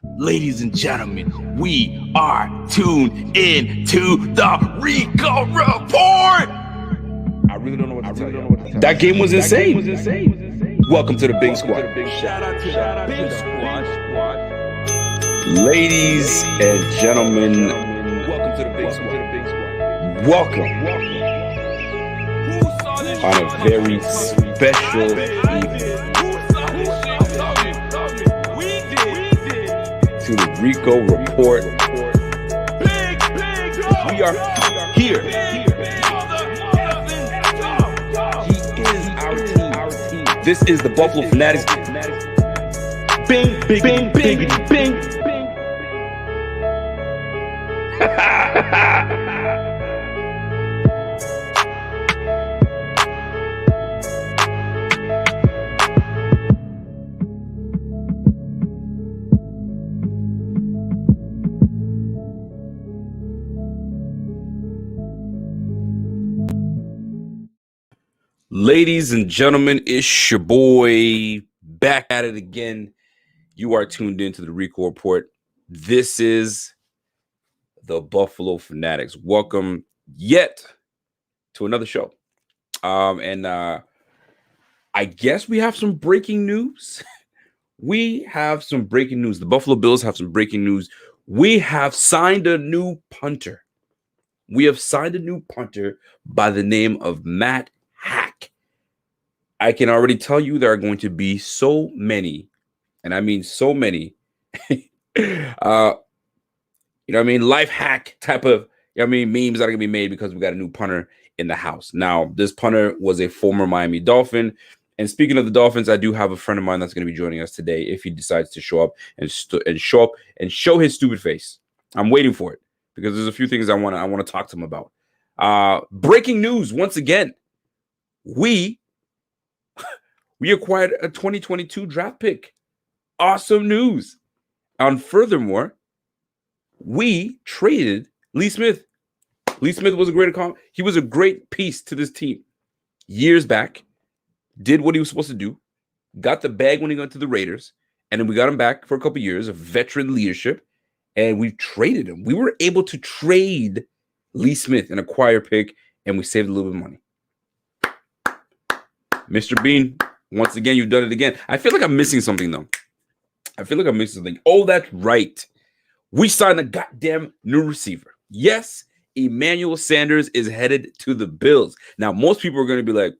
Ladies and gentlemen, we are tuned in to the Rico Report. I really don't know what to tell you. That game was insane. Welcome to the Big Squad. Shout out to the Big Squad. Ladies and gentlemen, Welcome to the Big Squad. welcome on a very special evening to the Rico Report. We are here. He is our team. This is the Buffalo Fanatics. Bing, bing, bing, bing, bing. Ladies and gentlemen, it's your boy back at it again. You are tuned into the Rico Report. This is the Buffalo Fanatics. Welcome yet to another show. I guess we have some breaking news. We have some breaking news. The Buffalo Bills have some breaking news. We have signed a new punter. We have signed a new punter by the name of Matt Hack. I can already tell you there are going to be so many, and I mean so many, life hack type of, memes that are going to be made because we got a new punter in the house. Now, this punter was a former Miami Dolphin. And speaking of the Dolphins, I do have a friend of mine that's going to be joining us today if he decides to show up and show his stupid face. I'm waiting for it because there's a few things I want to talk to him about. Breaking news once again. We acquired a 2022 draft pick. Awesome news. And furthermore, we traded Lee Smith. Lee Smith was he was a great piece to this team. Years back, did what he was supposed to do, got the bag when he went to the Raiders, and then we got him back for a couple years of veteran leadership, and we traded him. We were able to trade Lee Smith and acquire pick, and we saved a little bit of money. Mr. Beane, once again, you've done it again. I feel like I'm missing something, though. Oh, that's right. We signed a goddamn new receiver. Yes, Emmanuel Sanders is headed to the Bills. Now, most people are going to be like,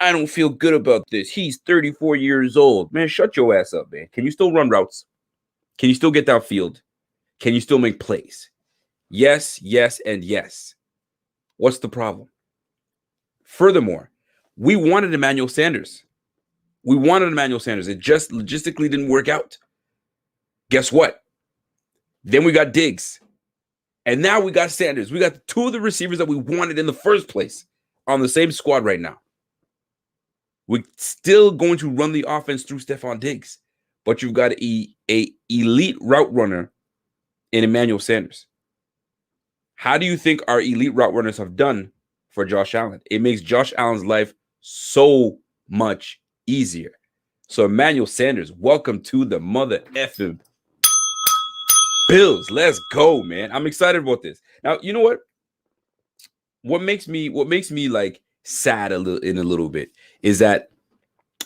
I don't feel good about this. He's 34 years old. Man, shut your ass up, man. Can you still run routes? Can you still get downfield? Can you still make plays? Yes, yes, and yes. What's the problem? Furthermore, we wanted Emmanuel Sanders. It just logistically didn't work out. Guess what? Then we got Diggs. And now we got Sanders. We got two of the receivers that we wanted in the first place on the same squad right now. We're still going to run the offense through Stephon Diggs. But you've got a elite route runner in Emmanuel Sanders. How do you think our elite route runners have done for Josh Allen? It makes Josh Allen's life so much easier. So Emmanuel Sanders, welcome to the mother effing Bills. Let's go, man. I'm excited about this. Now, you know what? What makes me like sad a little bit is that,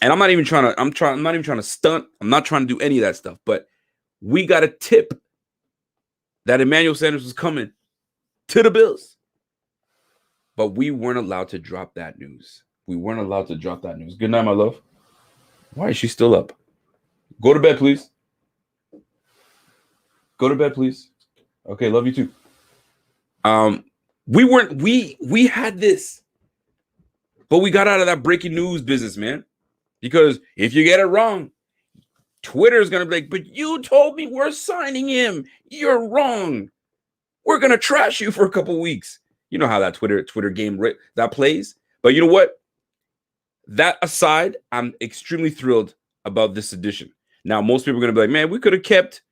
and I'm not even trying to stunt. I'm not trying to do any of that stuff, but we got a tip that Emmanuel Sanders was coming to the Bills. But we weren't allowed to drop that news. Good night, my love. Why is she still up? Go to bed, please. Okay, love you too. We had this, but we got out of that breaking news business, man. Because if you get it wrong, Twitter is gonna be like, but you told me we're signing him. You're wrong. We're gonna trash you for a couple weeks. You know how that Twitter game that plays. But you know what? That aside, I'm extremely thrilled about this edition. Now, most people are going to be like, man, we could have kept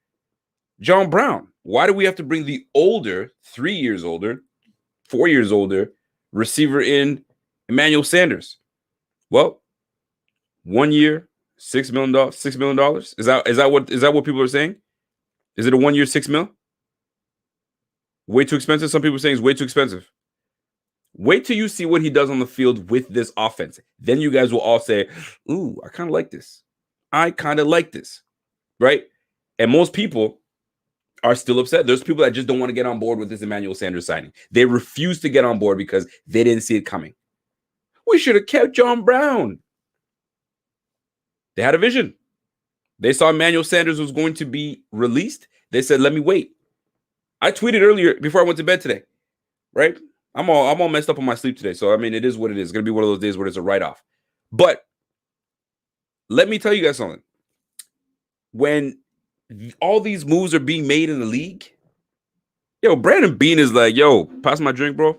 John Brown. Why do we have to bring the older, 3 years older, 4 years older receiver in Emmanuel Sanders? Well, 1 year, $6 million. $6 million. Is that what people are saying? Is it a 1 year $6 million? Way too expensive. Some people are saying it's way too expensive. Wait till you see what he does on the field with this offense. Then you guys will all say, "Ooh, I kind of like this. I kind of like this," right? And most people are still upset. There's people that just don't want to get on board with this Emmanuel Sanders signing. They refuse to get on board because they didn't see it coming. We should have kept John Brown. They had a vision. They saw Emmanuel Sanders was going to be released. They said, "Let me wait." I tweeted earlier before I went to bed today, right? I'm all messed up on my sleep today. So, I mean, it is what it is. It's going to be one of those days where it's a write-off. But let me tell you guys something. When all these moves are being made in the league, yo, Brandon Beane is like, "Yo, pass my drink, bro."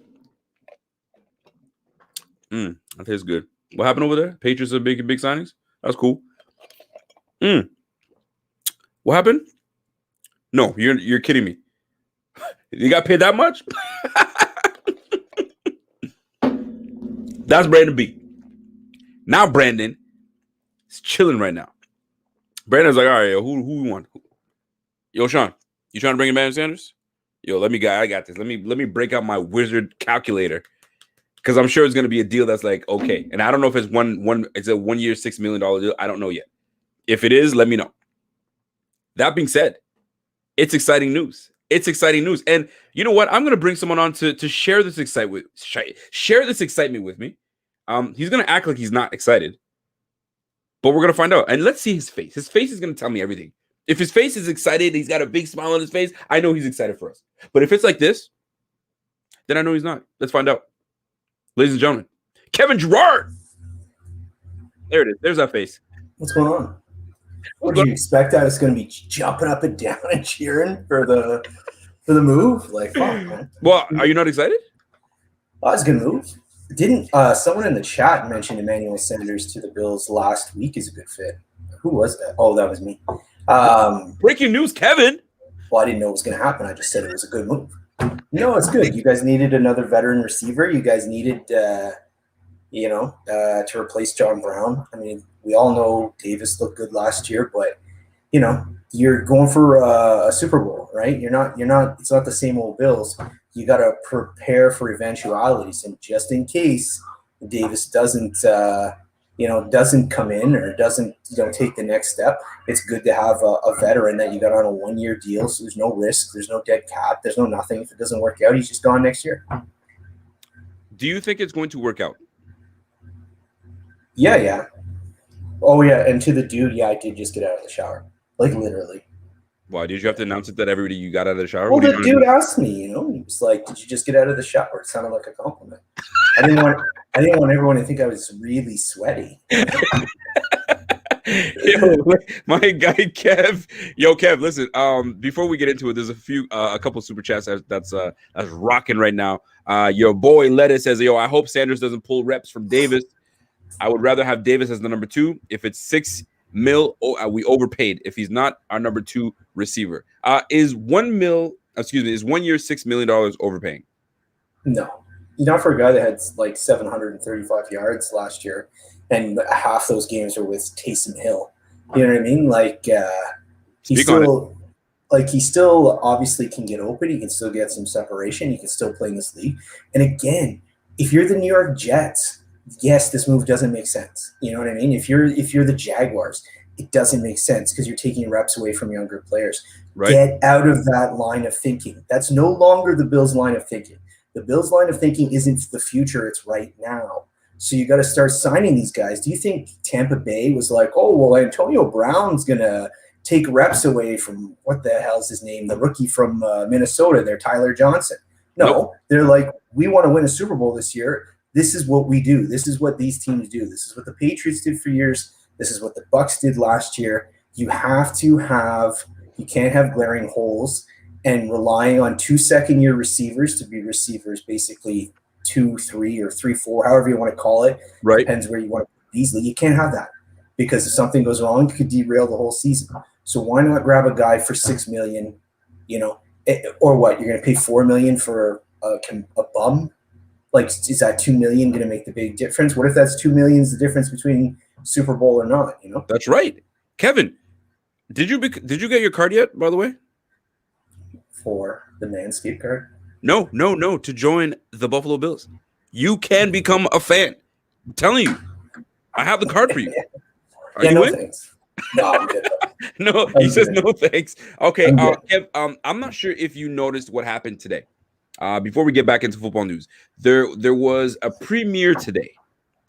That tastes good. What happened over there? Patriots are making big signings? That's cool. What happened? No, you're kidding me. You got paid that much? That's Brandon B. Now Brandon is chilling right now. Brandon's like, "All right, yo, who we want? Yo, Sean, you trying to bring Emmanuel Sanders? Yo, I got this. Let me break out my wizard calculator, because I'm sure it's gonna be a deal that's like, okay." And I don't know if it's it's a 1 year $6 million deal. I don't know yet. If it is, let me know. That being said, it's exciting news. It's exciting news. And you know what? I'm going to bring someone on to share this excitement with me. He's going to act like he's not excited, but we're going to find out. And let's see his face. His face is going to tell me everything. If his face is excited, he's got a big smile on his face, I know he's excited for us. But if it's like this, then I know he's not. Let's find out. Ladies and gentlemen, Kevin Gerard. There it is. There's that face. What's going on? What do you expect? That it's going to be jumping up and down and cheering for the move? Like, fuck, man. Well, are you not excited? Oh, it's a good move. Didn't someone in the chat mention Emmanuel Sanders to the Bills last week is a good fit? Who was that? Oh, that was me. Breaking news, Kevin. Well, I didn't know it was going to happen. I just said it was a good move. No, it's good. You guys needed another veteran receiver. You guys needed, to replace John Brown. I mean, we all know Davis looked good last year, but you're going for a Super Bowl, right? You're not. It's not the same old Bills. You got to prepare for eventualities, and just in case Davis doesn't come in or doesn't take the next step, it's good to have a veteran that you got on a 1 year deal. So there's no risk, there's no dead cap, there's no nothing. If it doesn't work out, he's just gone next year. Do you think it's going to work out? Yeah. Oh, yeah. And to the dude, I did just get out of the shower. Like, literally. Why? Did you have to announce it that everybody you got out of the shower? Well, the dude asked me, he was like, "Did you just get out of the shower?" It sounded like a compliment. I didn't want everyone to think I was really sweaty. Yo, my guy Kev. Yo, Kev, listen. Before we get into it, there's a couple super chats that's rocking right now. Your boy Lettuce says, "Yo, I hope Sanders doesn't pull reps from Davis. I would rather have Davis as the number 2. If it's $6 million, we overpaid. If he's not our number 2 receiver, is 1 year $6 million overpaying?" No, not for a guy that had like 735 yards last year, and half those games were with Taysom Hill. You know what I mean? Like he still obviously can get open. He can still get some separation. He can still play in this league. And again, if you're the New York Jets, yes, this move doesn't make sense. You know what I mean? If you're the Jaguars, it doesn't make sense because you're taking reps away from younger players. Right. Get out of that line of thinking. That's no longer the Bills' line of thinking. The Bills' line of thinking isn't the future, it's right now. So you got to start signing these guys. Do you think Tampa Bay was like, "Oh, well, Antonio Brown's going to take reps away from," what the hell's his name, the rookie from Minnesota there, Tyler Johnson? No, nope. They're like, "We want to win a Super Bowl this year. This is what we do. This is what these teams do. This is what the Patriots did for years. This is what the Bucs did last year." You can't have glaring holes, and relying on 2 second-year receivers to be receivers, basically 2, 3, or 3, 4, however you want to call it. Right. Depends where you want to put Beasley. You can't have that because if something goes wrong, it could derail the whole season. So why not grab a guy for $6 million? Or what? You're going to pay $4 million for a bum? Like, is that $2 million going to make the big difference? What if that's $2 million is the difference between Super Bowl or not. That's right. Kevin, did you get your card yet, by the way? For the Manscaped card. No. To join the Buffalo Bills. You can become a fan. I'm telling you. I have the card for you. Are you in? Thanks. No, I'm good. No, he says no thanks. Okay, Kev, I'm not sure if you noticed what happened today. Before we get back into football news, there was a premiere today.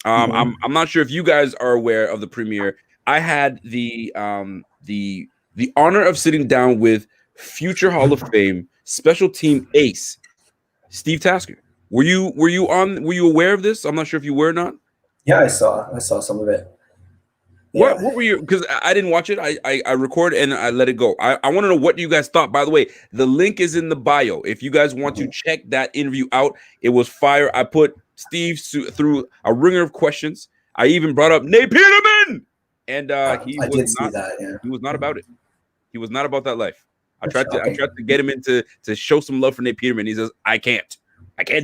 I'm not sure if you guys are aware of the premiere. I had the honor of sitting down with future Hall of Fame special team ace Steve Tasker. Were you aware of this? I'm not sure if you were or not. Yeah, I saw some of it. Yeah. What were you? Because I didn't watch it. I record and I let it go. I want to know what you guys thought. By the way, the link is in the bio. If you guys want to check that interview out, it was fire. I put Steve through a ringer of questions. I even brought up Nate Peterman, and he was not about it. He was not about that life. I tried to get him to show some love for Nate Peterman. He says, I can't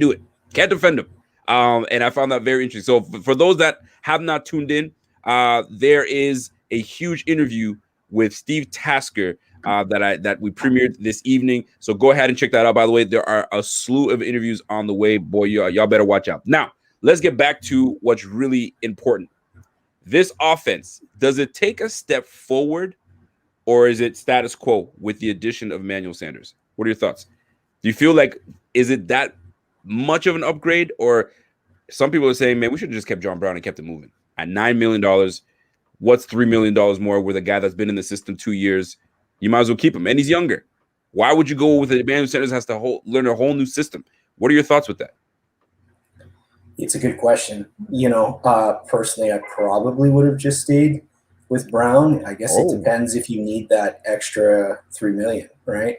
do it. Can't defend him. And I found that very interesting. So for those that have not tuned in, there is a huge interview with Steve Tasker that we premiered this evening. So go ahead and check that out. By the way, there are a slew of interviews on the way. Boy, y'all better watch out. Now, let's get back to what's really important. This offense, does it take a step forward or is it status quo with the addition of Emmanuel Sanders? What are your thoughts? Do you feel like, is it that much of an upgrade, or some people are saying, man, we should have just kept John Brown and kept it moving? At $9 million, what's $3 million more with a guy that's been in the system 2 years? You might as well keep him. And he's younger. Why would you go with it? Emmanuel Sanders has to learn a whole new system. What are your thoughts with that? It's a good question. Personally, I probably would have just stayed with Brown. I guess it depends if you need that extra $3 million, right?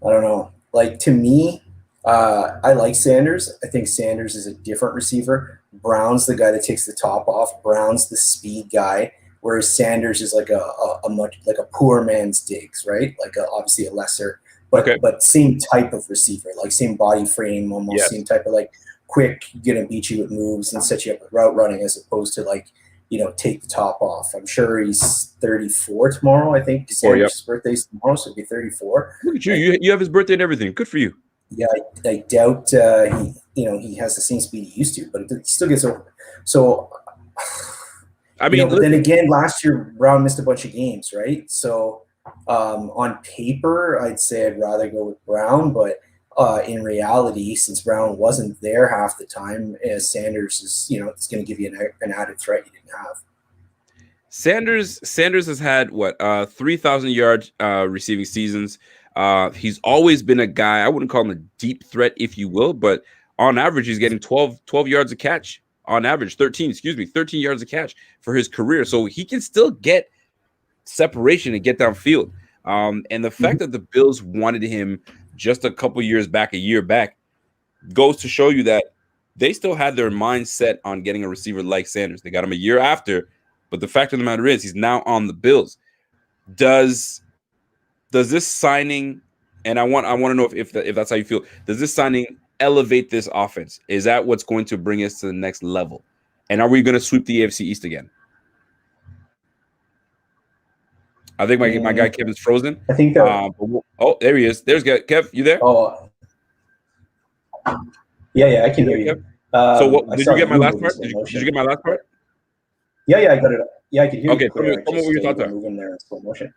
I don't know. Like, to me, I like Sanders. I think Sanders is a different receiver. Brown's the guy that takes the top off. Brown's the speed guy, whereas Sanders is like a much like a poor man's Diggs, right? Like obviously a lesser, but same type of receiver, like same body frame, almost same type of like quick, gonna beat you with moves and set you up with route running, as opposed to like take the top off. I'm sure he's 34 tomorrow. I think Sanders' birthday's tomorrow, so he'll be 34. Look at you! You have his birthday and everything. Good for you. Yeah, I doubt he has the same speed he used to, but he still gets over. So, I mean, but then again, last year Brown missed a bunch of games, right? So, on paper, I'd say I'd rather go with Brown, but in reality, since Brown wasn't there half the time, Sanders is it's going to give you an added threat you didn't have. Sanders has had 3,000 yard receiving seasons. He's always been a guy, I wouldn't call him a deep threat, if you will, but on average, he's getting 12 yards a catch on average, 13 yards a catch for his career. So he can still get separation and get downfield. And the fact that the Bills wanted him just a year back, goes to show you that they still had their mind set on getting a receiver like Sanders. They got him a year after, but the fact of the matter is he's now on the Bills. Does this signing, and I want to know if that's how you feel, does this signing elevate this offense? Is that what's going to bring us to the next level? And are we going to sweep the AFC East again? I think my guy Kevin's frozen. I think that. There he is. There's Kev. You there? Oh, yeah, I can hear you. So did you get my last part? Did you get my last part? Yeah, I got it. Yeah, I can hear you. Okay, tell me what your thoughts are. Moving there in slow motion.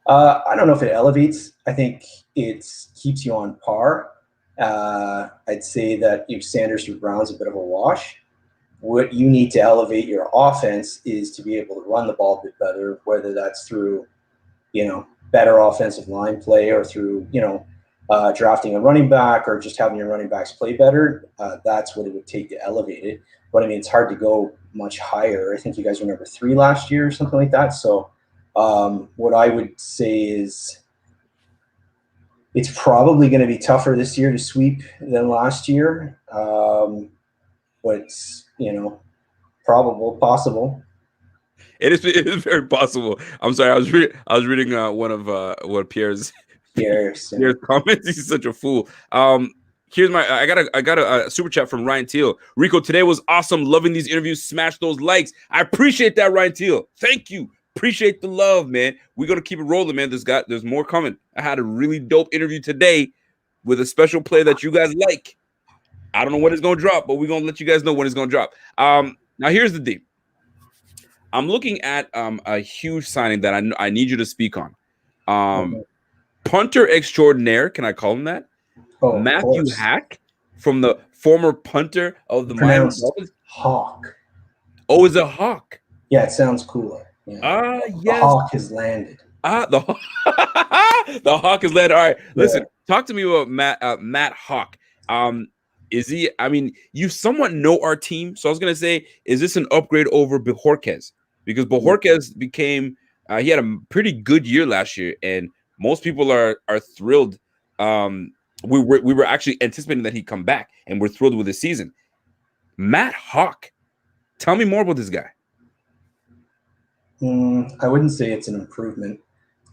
I don't know if it elevates. I think it keeps you on par. I'd say that if Sanders or Brown's a bit of a wash. What you need to elevate your offense is to be able to run the ball a bit better, whether that's through, better offensive line play or through, drafting a running back or just having your running backs play better. That's what it would take to elevate it. But I mean, it's hard to go much higher. I think you guys were number 3 last year or something like that. So what I would say is it's probably going to be tougher this year to sweep than last year. But it's, possible. It is very possible. I'm sorry. I was reading one of what Pierre's comments. He's such a fool. Here's my I got a super chat from Ryan Teal. Rico, today was awesome. Loving these interviews. Smash those likes. I appreciate that, Ryan Teal. Thank you. Appreciate the love, man. We're gonna keep it rolling, man. There's more coming. I had a really dope interview today with a special player that you guys like. I don't know when it's gonna drop, but we're gonna let you guys know when it's gonna drop. Now here's the deal. I'm looking at a huge signing that I need you to speak on. Punter extraordinaire, can I call him that? Oh, Matthew Hack, from the former punter of the Miami Dolphins. Hawk. Oh, is a Hawk? Yeah, it sounds cooler. Yeah. Yes. The Hawk has landed. The Hawk has landed. All right, listen. Talk to me about Matt Hawk. Is he? I mean, you somewhat know our team, so I was gonna say, is this an upgrade over Bojorquez? Because Bojorquez became he had a pretty good year last year, and most people are thrilled. We were actually anticipating that he'd come back, and we're thrilled with the season. Matt Hawk, tell me more about this guy. I wouldn't say it's an improvement.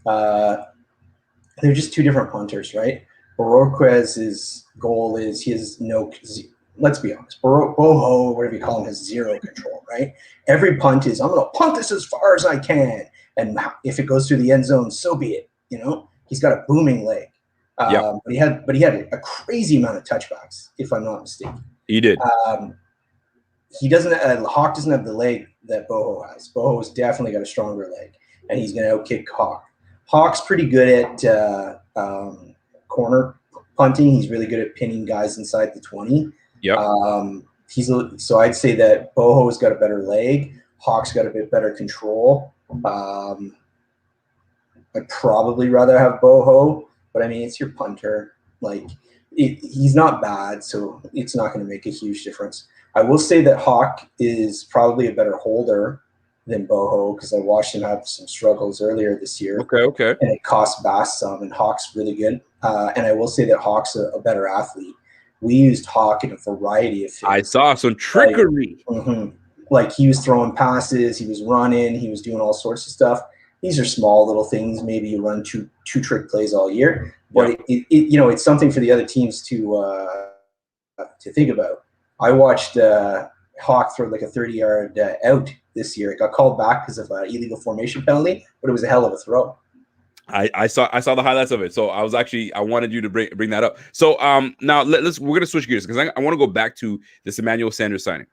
They're just two different punters, right? Bojorquez's goal is he has no. Let's be honest, Boho, whatever you call him, has zero control, right? Every punt is, I'm going to punt this as far as I can, and if it goes through the end zone, so be it. You know, he's got a booming leg. But he had a crazy amount of touchbacks, if I'm not mistaken. He did. He doesn't. Hawk doesn't have the leg that Boho has. Boho's definitely got a stronger leg, and he's going to outkick Hawk. Hawk's pretty good at corner punting. He's really good at pinning guys inside the 20. Yep. So I'd say that Boho's got a better leg. Hawk's got a bit better control. I'd probably rather have Boho, but I mean, it's your punter. Like, he's not bad, so it's not going to make a huge difference. I will say that Hawk is probably a better holder than Boho, because I watched him have some struggles earlier this year. Okay. And it cost Bass some, and Hawk's really good. And I will say that Hawk's a better athlete. We used Hawk in a variety of things. I saw some trickery. Like he was throwing passes, he was running, he was doing all sorts of stuff. These are small little things. Maybe you run two trick plays all year, but it's something for the other teams to think about. I watched Hawk throw like a 30-yard out this year. It got called back because of an illegal formation penalty, but it was a hell of a throw. I saw the highlights of it, so I wanted you to bring that up. So now we're gonna switch gears, because I want to go back to this Emmanuel Sanders signing.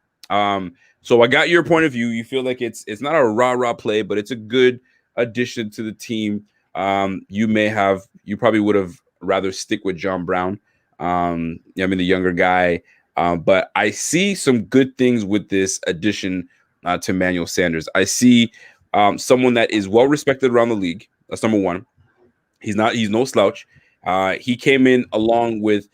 So I got your point of view. You feel like it's not a rah play, but it's a good addition to the team. You probably would have rather stick with John Brown. The younger guy. But I see some good things with this addition to Emmanuel Sanders. I see someone that is well respected around the league. That's number one. He's no slouch. He came in along with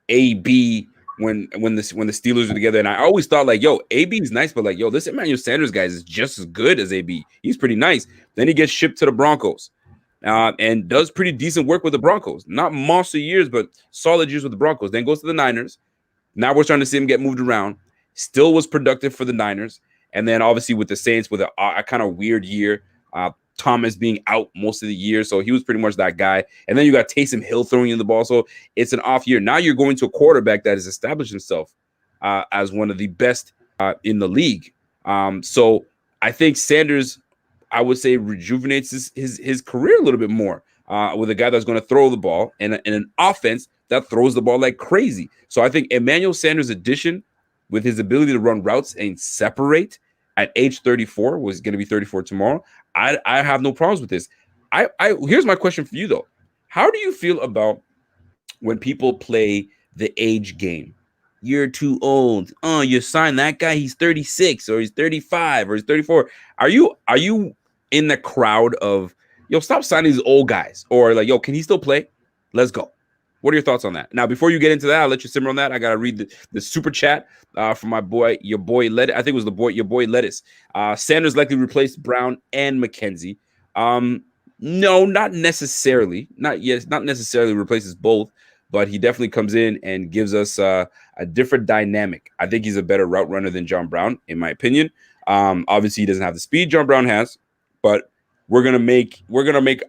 AB when the Steelers were together, and I always thought, like, yo, AB is nice, but like, yo, this Emmanuel Sanders guy is just as good as AB. He's pretty nice. Then he gets shipped to the Broncos, and does pretty decent work with the Broncos. Not monster years, but solid years with the Broncos. Then goes to the Niners. Now we're starting to see him get moved around. Still was productive for the Niners, and then obviously with the Saints with a kind of weird year. Thomas being out most of the year, so he was pretty much that guy. And then you got Taysom Hill throwing in the ball, so it's an off year. Now you're going to a quarterback that has established himself as one of the best in the league. So I think Sanders, I would say, rejuvenates his career a little bit more with a guy that's going to throw the ball and an offense that throws the ball like crazy. So I think Emmanuel Sanders' addition, with his ability to run routes and separate at age 34, was going to be 34 tomorrow. I have no problems with this. Here's my question for you, though. How do you feel about when people play the age game? You're too old. Oh, you signed that guy. He's 36 or he's 35 or he's 34. Are you in the crowd of, yo, stop signing these old guys? Or like, yo, can he still play? Let's go. What are your thoughts on that? Now, before you get into that, I'll let you simmer on that. I got to read the super chat from your boy Lettuce. I think it was your boy Lettuce. Sanders likely replaced Brown and McKenzie. No, not necessarily. Not necessarily replaces both, but he definitely comes in and gives us a different dynamic. I think he's a better route runner than John Brown, in my opinion. Obviously, he doesn't have the speed John Brown has, but we're gonna make.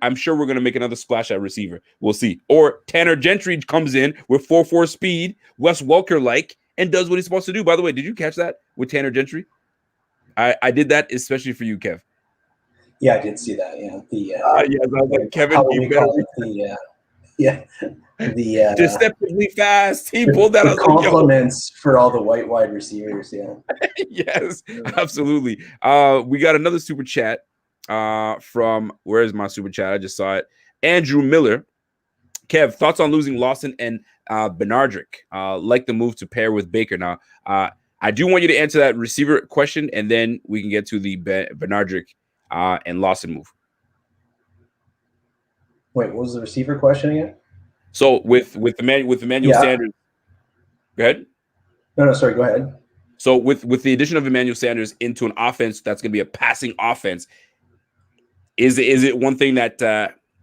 I'm sure we're gonna make another splash at receiver. We'll see. Or Tanner Gentry comes in with 4.4 speed, Wes Welker like, and does what he's supposed to do. By the way, did you catch that with Tanner Gentry? I did that especially for you, Kev. Yeah, I did see that. Yeah, Yes, I was like, Kevin, how you we better call it the deceptively fast. He pulled that the out. Like, compliments for all the white wide receivers. Yeah. Yes, absolutely. We got another super chat from, where is my super chat? I just saw it. Andrew Miller. Kev, thoughts on losing Lawson and Bernardrick? Like the move to pair with Baker. Now, I do want you to answer that receiver question, and then we can get to the Bernardrick and Lawson move. Wait, what was the receiver question again? So with Emmanuel Sanders, go ahead. No, sorry, go ahead. So with the addition of Emmanuel Sanders into an offense that's going to be a passing offense, is it one thing that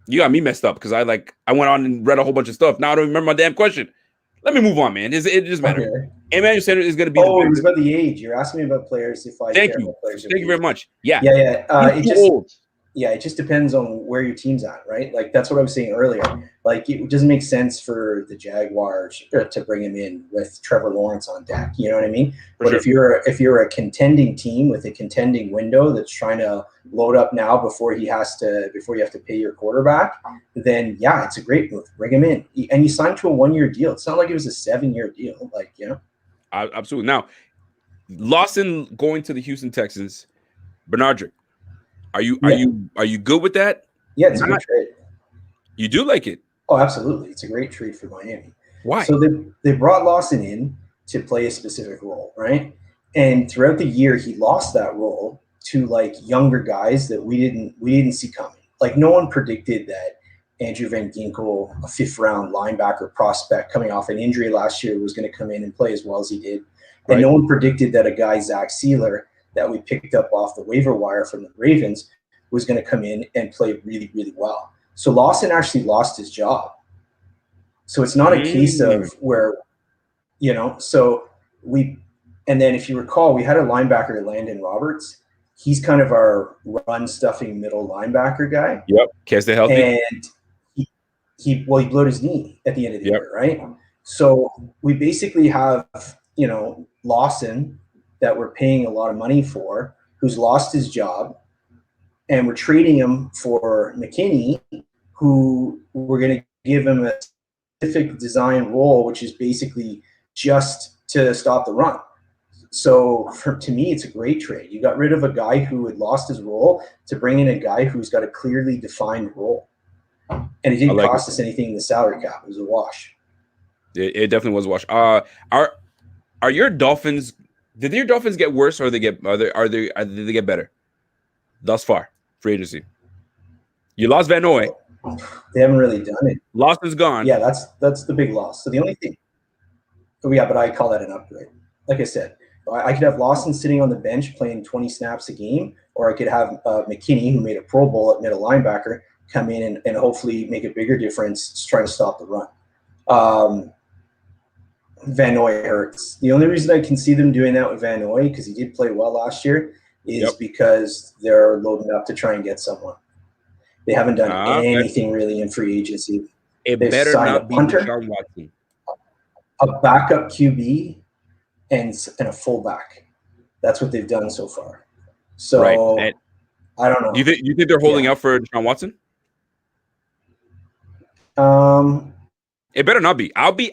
you got me messed up because I went on and read a whole bunch of stuff. Now I don't remember my damn question. Let me move on, man. It doesn't matter. Okay. Emmanuel Sanders is going to be. Oh, it was about the age. You're asking me about players. Thank you very much. Yeah. It just depends on where your team's at, right? Like that's what I was saying earlier. Like it doesn't make sense for the Jaguars to bring him in with Trevor Lawrence on deck. You know what I mean? But sure. if you're a contending team with a contending window that's trying to load up now before you have to pay your quarterback, then yeah, it's a great move. Bring him in, and you signed to a 1-year deal. It's not like it was a 7-year deal. Like absolutely. Now, Lawson going to the Houston Texans, Bernardrick. Are you good with that? Yeah, it's a good trade. You do like it? Oh, absolutely. It's a great trade for Miami. Why? So they brought Lawson in to play a specific role, right? And throughout the year, he lost that role to like younger guys that we didn't see coming. Like no one predicted that Andrew Van Ginkel, a 5th-round linebacker prospect coming off an injury last year, was going to come in and play as well as he did. And no one predicted that a guy, Zach Sealer, that we picked up off the waiver wire from the Ravens was going to come in and play really, really well. So Lawson actually lost his job. So it's not a case of where, and then if you recall, we had a linebacker, Landon Roberts. He's kind of our run-stuffing middle linebacker guy. Yep, can't stay healthy. And he blowed his knee at the end of the year, right? So we basically have, Lawson that we're paying a lot of money for, who's lost his job, and we're trading him for McKinney, who we're going to give him a specific design role, which is basically just to stop the run. So to me, it's a great trade. You got rid of a guy who had lost his role to bring in a guy who's got a clearly defined role. And it didn't cost us anything in the salary cap. It was a wash. It definitely was a wash. Are your Dolphins? Did your Dolphins get worse, or did they get better thus far? Free agency. You lost Van Noy. They haven't really done it. Lawson's gone. Yeah, that's the big loss. So the only thing. Oh yeah, but I call that an upgrade. Like I said, I could have Lawson sitting on the bench playing 20 snaps a game, or I could have McKinney, who made a Pro Bowl at middle linebacker, come in and hopefully make a bigger difference trying to stop the run. Van Noy hurts. The only reason I can see them doing that with Van Noy, because he did play well last year, is because they're loading up to try and get someone. They haven't done anything really in free agency. They've better signed not be Punter, a backup QB, and a fullback. That's what they've done so far. So I don't know. You think they're holding out for Deshaun Watson? It better not be. I'll be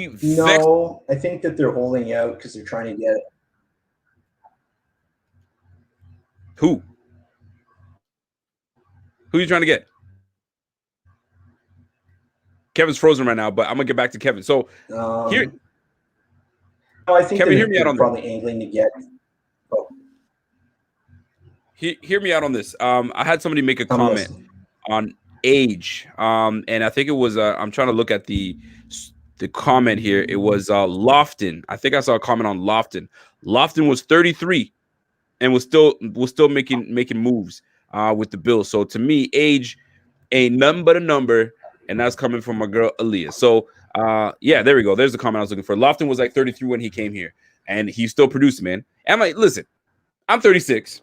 vexed. No, I think that they're holding out because they're trying to get Who are you trying to get? Kevin's frozen right now, but I'm gonna get back to Kevin. So here, I think Kevin, hear me out on probably angling to get. Oh. Hear me out on this. I had somebody make a comment on age, and I think it was. I'm trying to look at the comment here. It was Lofton. I think I saw a comment on Lofton. Lofton was 33, and was still making moves with the Bills. So to me, age ain't nothing but a number, and that's coming from my girl Aaliyah. So yeah, there we go. There's the comment I was looking for. Lofton was like 33 when he came here, and he's still producing, man. And I'm like, listen, I'm 36,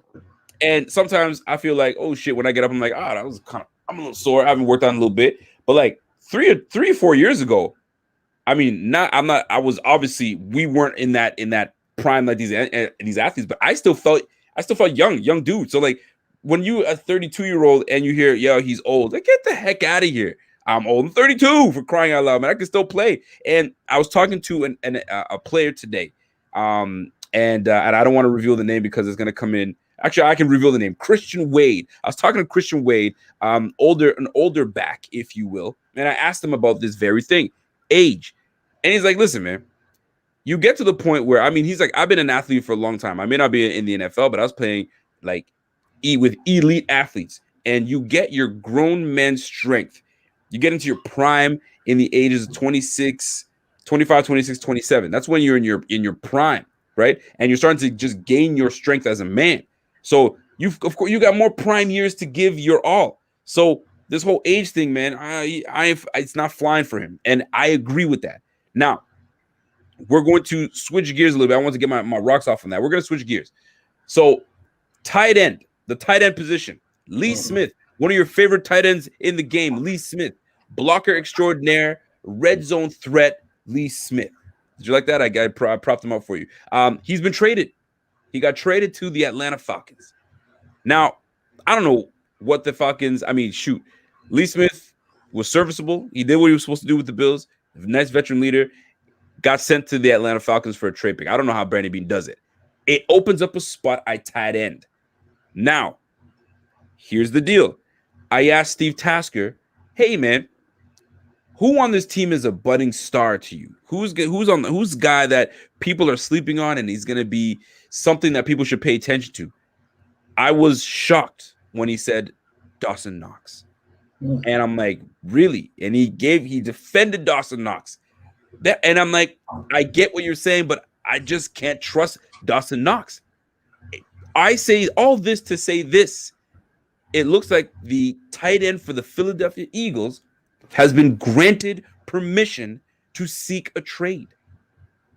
And sometimes I feel like, oh shit, when I get up, I'm like, that was I'm a little sore. I haven't worked on it a little bit. But like 3 or 4 years ago, I mean, I was obviously, we weren't in that prime like these athletes, but I still felt young dude. So like when you a 32-year-old and you hear, yo, he's old, like get the heck out of here. I'm old. I'm 32 for crying out loud, man. I can still play. And I was talking to a player today. And I don't want to reveal the name because it's going to come in. Actually, I can reveal the name. Christian Wade. I was talking to Christian Wade, an older back, if you will. And I asked him about this very thing, age. And he's like, listen, man, you get to the point where, I mean, he's like, I've been an athlete for a long time. I may not be in the NFL, but I was playing like with elite athletes. And you get your grown men strength. You get into your prime in the ages of 26, 25, 26, 27. That's when you're in your prime, right? And you're starting to just gain your strength as a man. So of course you got more prime years to give your all. So this whole age thing, man, it's not flying for him, and I agree with that. Now we're going to switch gears a little bit. I want to get my rocks off on that. We're going to switch gears. So tight end, the tight end position, Lee Smith, one of your favorite tight ends in the game, Lee Smith, blocker extraordinaire, red zone threat, Lee Smith. Did you like that? I propped him up for you. He's been traded. He got traded to the Atlanta Falcons. Now, I don't know what the Falcons, shoot. Lee Smith was serviceable. He did what he was supposed to do with the Bills. Nice veteran leader. Got sent to the Atlanta Falcons for a trade pick. I don't know how Brandon Beane does it. It opens up a spot at tight end. Now, here's the deal. I asked Steve Tasker, hey, man, who on this team is a budding star to you? Who's the guy that people are sleeping on and he's going to be something that people should pay attention to? I was shocked when he said Dawson Knox. And I'm like, really? And he defended Dawson Knox. And I'm like, I get what you're saying, but I just can't trust Dawson Knox. I say all this to say this. It looks like the tight end for the Philadelphia Eagles has been granted permission to seek a trade.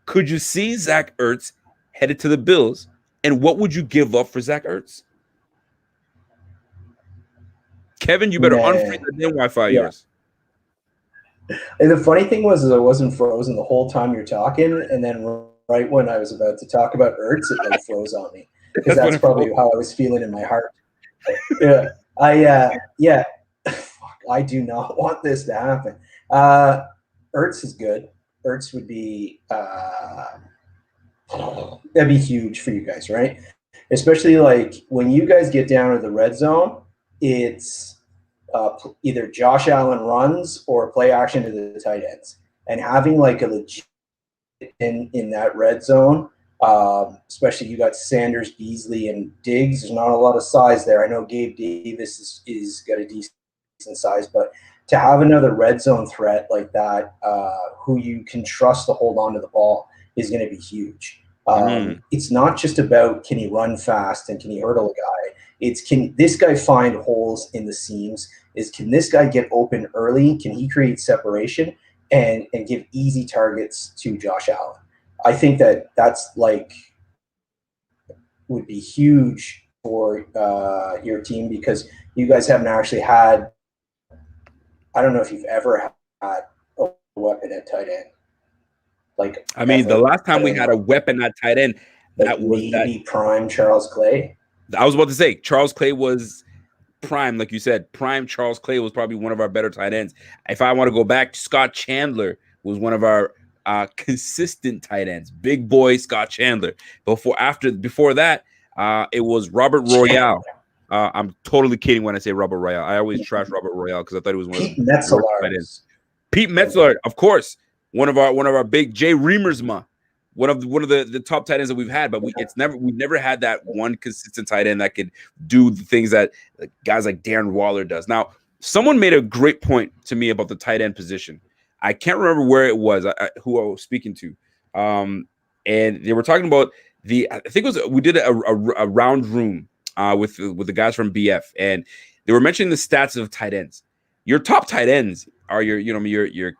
Could you see Zach Ertz headed to the Bills? And what would you give up for Zach Ertz? Kevin, you better unfreeze the damn Wi-Fi yours. And the funny thing was I wasn't frozen the whole time you're talking, and then right when I was about to talk about Ertz, it like froze on me because that's probably how I was feeling in my heart. Yeah, I do not want this to happen. Ertz is good. Ertz would be that'd be huge for you guys, right? Especially like when you guys get down to the red zone, it's either Josh Allen runs or play action to the tight ends, and having like a legit in that red zone. Especially you got Sanders, Beasley, and Diggs. There's not a lot of size there. I know Gabe Davis is got a decent size, but to have another red zone threat like that, who you can trust to hold on to the ball, is going to be huge. It's not just about can he run fast and can he hurdle a guy. It's can this guy find holes in the seams? Can this guy get open early? Can he create separation and give easy targets to Josh Allen? I think that's like would be huge for your team because you guys haven't actually had. I don't know if you've ever had a weapon at tight end. Like the last time we had a weapon at tight end, that was maybe prime Charles Clay. I was about to say Charles Clay was prime, like you said. Prime Charles Clay was probably one of our better tight ends. If I want to go back, Scott Chandler was one of our consistent tight ends. Big boy Scott Chandler. Before that, it was Robert Royale. I'm totally kidding when I say Robert Royale. I always trash Robert Royale because I thought he was one of the worst tight ends. Pete Metzler, of course, one of our big Jay Reamersma, one of the top tight ends that we've had, but we've never had that one consistent tight end that could do the things that guys like Darren Waller does. Now, someone made a great point to me about the tight end position. I can't remember where it was, who I was speaking to, and they were talking about I think it was we did a round room with the guys from BF, and they were mentioning the stats of tight ends. Your top tight ends are your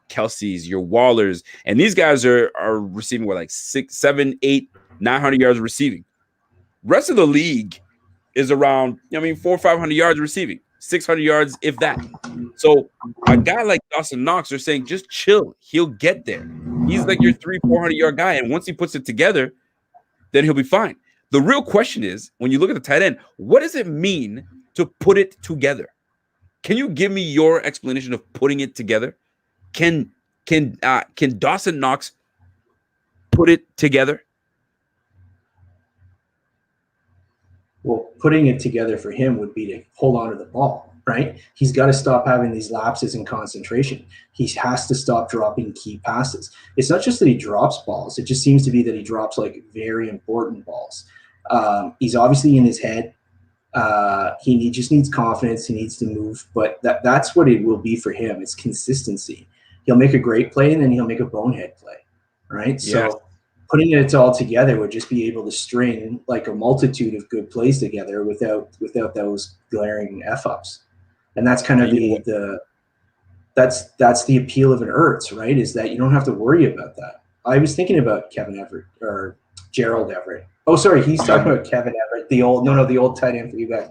Kelseys, your Wallers, and these guys are receiving like 6, 7, 8, 900 yards receiving. Rest of the league is around, 400 or 500 yards receiving, 600 yards, if that. So a guy like Dawson Knox, they're saying just chill. He'll get there. He's like your 300-400 yard guy. And once he puts it together, then he'll be fine. The real question is, when you look at the tight end, what does it mean to put it together? Can you give me your explanation of putting it together? Can Dawson Knox put it together? Well, putting it together for him would be to hold on to the ball, right? He's got to stop having these lapses in concentration. He has to stop dropping key passes. It's not just that he drops balls. It just seems to be that he drops like very important balls. He's obviously in his head. He just needs confidence. He needs to move, but that's what it will be for him. It's consistency. He'll make a great play and then he'll make a bonehead play, right? Yeah. So putting it all together would just be able to string like a multitude of good plays together without those glaring f-ups. And that's kind of that's the appeal of an Ertz, right? Is that you don't have to worry about that. I was thinking about Kevin Everett or Gerald Everett. Oh, sorry, he's talking about Kevin Everett, the old tight end for you guys.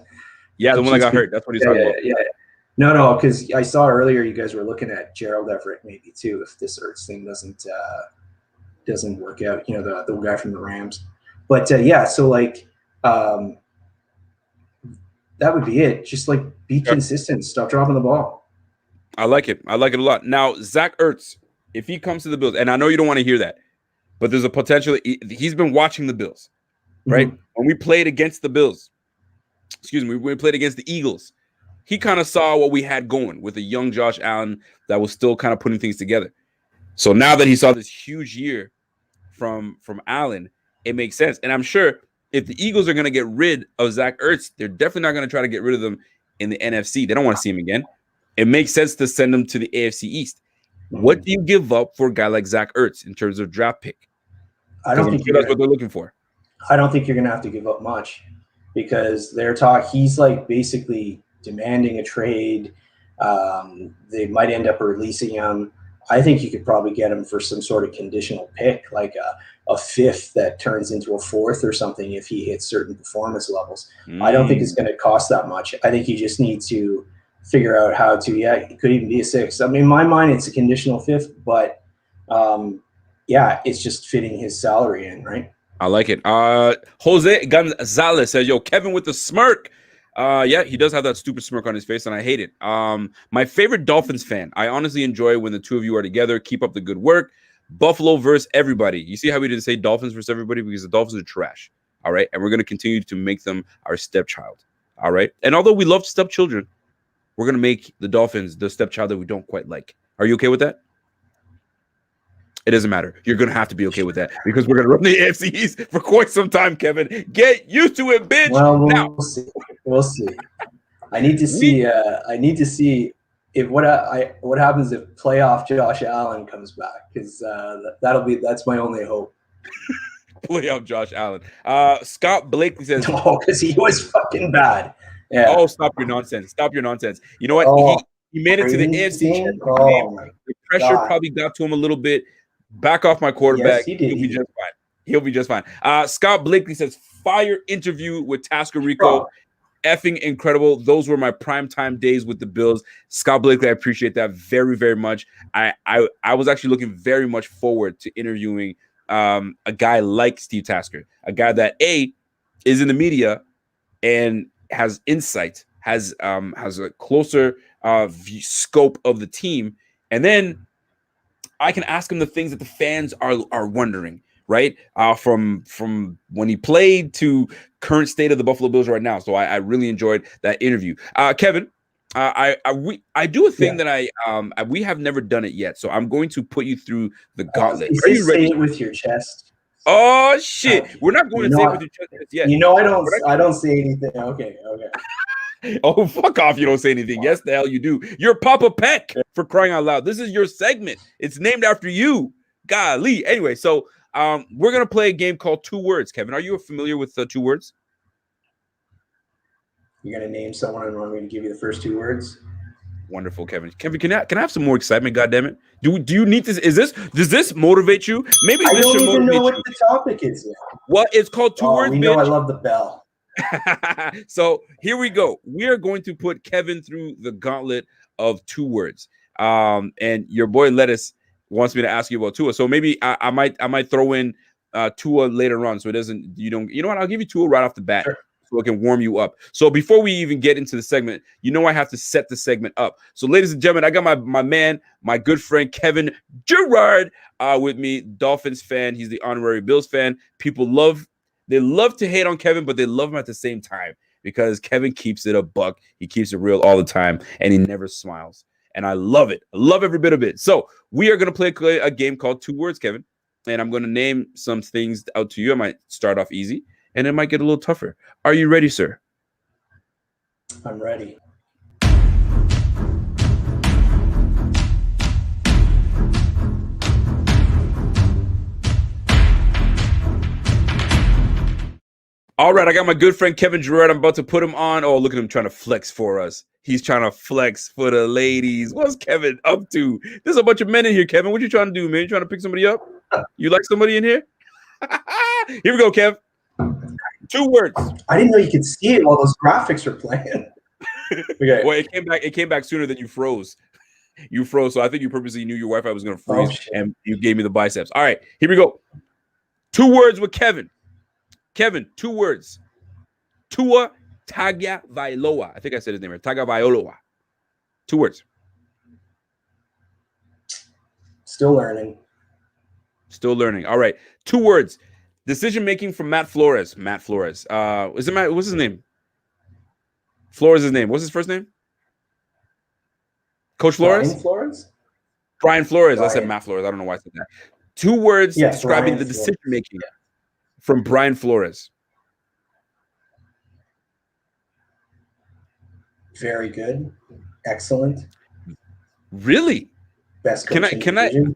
Yeah, the one that got hurt. That's what he's talking about. Yeah. No, because I saw earlier you guys were looking at Gerald Everett maybe too if this Ertz thing doesn't work out. The guy from the Rams. But so like that would be it. Just like be consistent. Stop dropping the ball. I like it. I like it a lot. Now, Zach Ertz, if he comes to the Bills, and I know you don't want to hear that, but there's a potential. He's been watching the Bills, right? Mm-hmm. When we played against the Bills, when we played against the Eagles, he kind of saw what we had going with a young Josh Allen that was still kind of putting things together. So now that he saw this huge year from Allen, it makes sense. And I'm sure if the Eagles are going to get rid of Zach Ertz, they're definitely not going to try to get rid of them in the NFC. They don't want to see him again. It makes sense to send him to the AFC East. What do you give up for a guy like Zach Ertz in terms of draft pick? I don't think that's what they're looking for. I don't think you're going to have to give up much because he's like basically demanding a trade. They might end up releasing him. I think you could probably get him for some sort of conditional pick, like a fifth that turns into a fourth or something if he hits certain performance levels. I don't think it's going to cost that much. I think you just need to figure out how to, it could even be a sixth. I mean, in my mind, it's a conditional fifth, but it's just fitting his salary in, right? I like it. Jose Gonzalez says, yo, Kevin with the smirk. He does have that stupid smirk on his face, and I hate it. My favorite Dolphins fan. I honestly enjoy when the two of you are together. Keep up the good work. Buffalo versus everybody. You see how we didn't say Dolphins versus everybody? Because the Dolphins are trash. All right. And we're going to continue to make them our stepchild. All right. And although we love stepchildren, we're going to make the Dolphins the stepchild that we don't quite like. Are you okay with that? It doesn't matter. You're going to have to be okay with that because we're going to run the AFC East for quite some time, Kevin. Get used to it, bitch. Well, we'll see. I need to see if what happens if playoff Josh Allen comes back because that's my only hope. Playoff Josh Allen. Scott Blakely says, "No, because he was fucking bad." Yeah. Oh, stop your nonsense. You know what? He made it to the AFC. The pressure probably got to him a little bit. Back off my quarterback. Yes, he did. He'll be just fine. Scott Blakely says, fire interview with Tasker Rico. Effing incredible. Those were my primetime days with the Bills. Scott Blakely, I appreciate that very, very much. I was actually looking very much forward to interviewing a guy like Steve Tasker, a guy that is in the media and has insight, has a closer scope of the team, and then I can ask him the things that the fans are wondering, right? From when he played to current state of the Buffalo Bills right now. So I really enjoyed that interview. Kevin, I do a thing that we have never done it yet. So I'm going to put you through the gauntlet. Are you ready? Say it with your chest. Oh shit! We're not going to say it with your chest yet. I don't say anything. Okay. Oh, fuck off. You don't say anything. Yes, the hell you do. You're Papa Peck, for crying out loud. This is your segment. It's named after you. Golly. Anyway, so we're going to play a game called Two Words. Kevin, are you familiar with 2 words? You're going to name someone and want me to give you the first 2 words? Wonderful, Kevin. Kevin, can I have some more excitement, goddammit? Do you need this? Does this motivate you? Maybe I this don't should even motivate know what you. the topic is yet. What? It's called Two Words, we know I love the bell. So here we go. We are going to put Kevin through the gauntlet of 2 words. And your boy Lettuce wants me to ask you about Tua. So maybe I might throw in Tua later on, so it doesn't. You know what? I'll give you Tua right off the bat. Sure. So it can warm you up. So before we even get into the segment, I have to set the segment up. So ladies and gentlemen, I got my man, my good friend Kevin Gerard with me, Dolphins fan. He's the honorary Bills fan. People love to hate on Kevin, but they love him at the same time because Kevin keeps it a buck. He keeps it real all the time, and he never smiles. And I love it. I love every bit of it. So we are going to play a game called 2 Words, Kevin. And I'm going to name some things out to you. I might start off easy, and it might get a little tougher. Are you ready, sir? I'm ready. All right, I got my good friend Kevin Gerard. I'm about to put him on. Oh, look at him trying to flex for us. He's trying to flex for the ladies. What's Kevin up to? There's a bunch of men in here, Kevin. What you trying to do, man? You trying to pick somebody up? You like somebody in here? Here we go, Kev. 2 words. I didn't know you could see it while those graphics are playing. Okay. Well, it came back sooner than you froze. You froze, so I think you purposely knew your Wi-Fi was going to freeze, and you gave me the biceps. All right, here we go. 2 words with Kevin. Kevin, 2 words. Tua Tagovailoa. I think I said his name right. Tagovailoa. 2 words. Still learning. Still learning. All right. 2 words. Decision making from Matt Flores. Matt Flores. Is it Matt? What's his name? Flores' his name. What's his first name? Coach Flores? Brian Flores? Brian Flores. Brian. I said Matt Flores. I don't know why I said that. 2 words describing the decision making from Brian Flores. Very good. Excellent. Really? Best coach in the division.